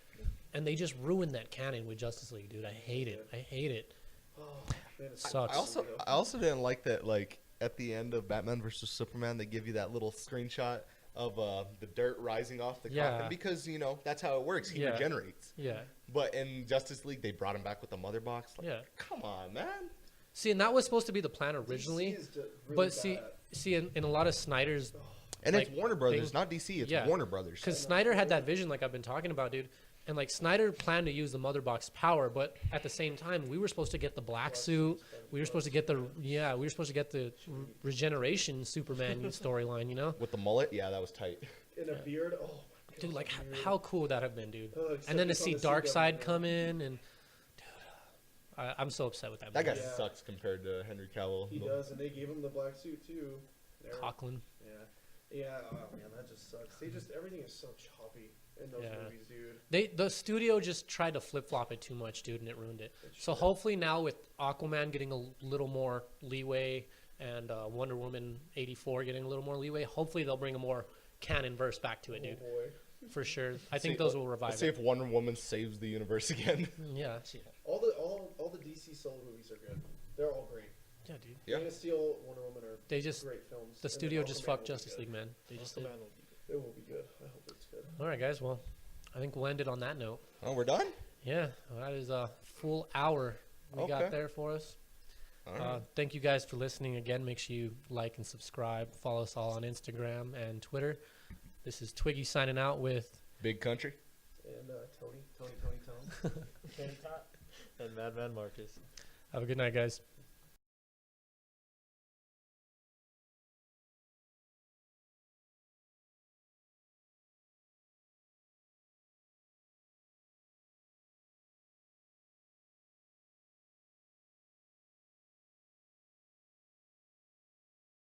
and they just ruined that canon with Justice League, dude. I hate it. I hate it.
Oh, man, it
Sucks.
I also didn't like that. Like at the end of Batman versus Superman, they give you that little screenshot of the dirt rising off the
Yeah.
coffin because that's how it works. He
Yeah.
regenerates.
Yeah.
But in Justice League, they brought him back with the mother box. Like,
Yeah.
come on, man.
See, and that was supposed to be the plan originally.
DC is really
But see,
bad.
in a lot of Snyder's,
And
Like,
it's Warner Brothers,
things-
not DC. It's
Yeah.
Warner Brothers.
because Snyder had that vision, like I've been talking about, dude. And like Snyder planned to use the mother box power, but at the same time, we were supposed to get the black suit. We were supposed to get the regeneration Superman storyline,
With the mullet, yeah, that was tight.
In a beard, oh my god.
Dude, like how cool would that have been, dude?
Oh, except
And then to
it's on
see
the CW
Darkseid
now.
come in, and dude, I'm so upset with that.
That guy
movie.
Yeah.
sucks compared to Henry Cavill.
He does, and they gave him the black suit too. There.
Coughlin.
Yeah. Oh man, that just sucks. Everything is so choppy in those
Yeah.
movies, dude.
The studio just tried to flip flop it too much, dude, and it ruined it.
It
So
should.
hopefully now with Aquaman getting a little more leeway and Wonder Woman 84 getting a little more leeway, hopefully they'll bring a more canon verse back to it, dude.
Oh boy.
For sure. I think those will revive
Let's see
it.
if Wonder Woman saves the universe again.
Yeah.
All the DC solo movies are good. They're all great.
Yeah, dude.
Yeah.
Man of Steel, Wonder Woman are
They just
great films.
the
And
studio
then
just
Aquaman
fucked
will be
Justice
good.
League, man. They just did.
Aquaman will be good.
It will be good. I hope it's good.
All right, guys. Well, I think we'll end it on that note.
Oh, we're done?
Yeah, that is a full hour we got
Okay.
there for us.
All right.
Thank you guys for listening again. Make sure you like and subscribe. Follow us all on Instagram and Twitter. This is Twiggy signing out with
Big Country.
And Tony.
Kenny Tot.
And Madman Marcus.
have a good night, guys.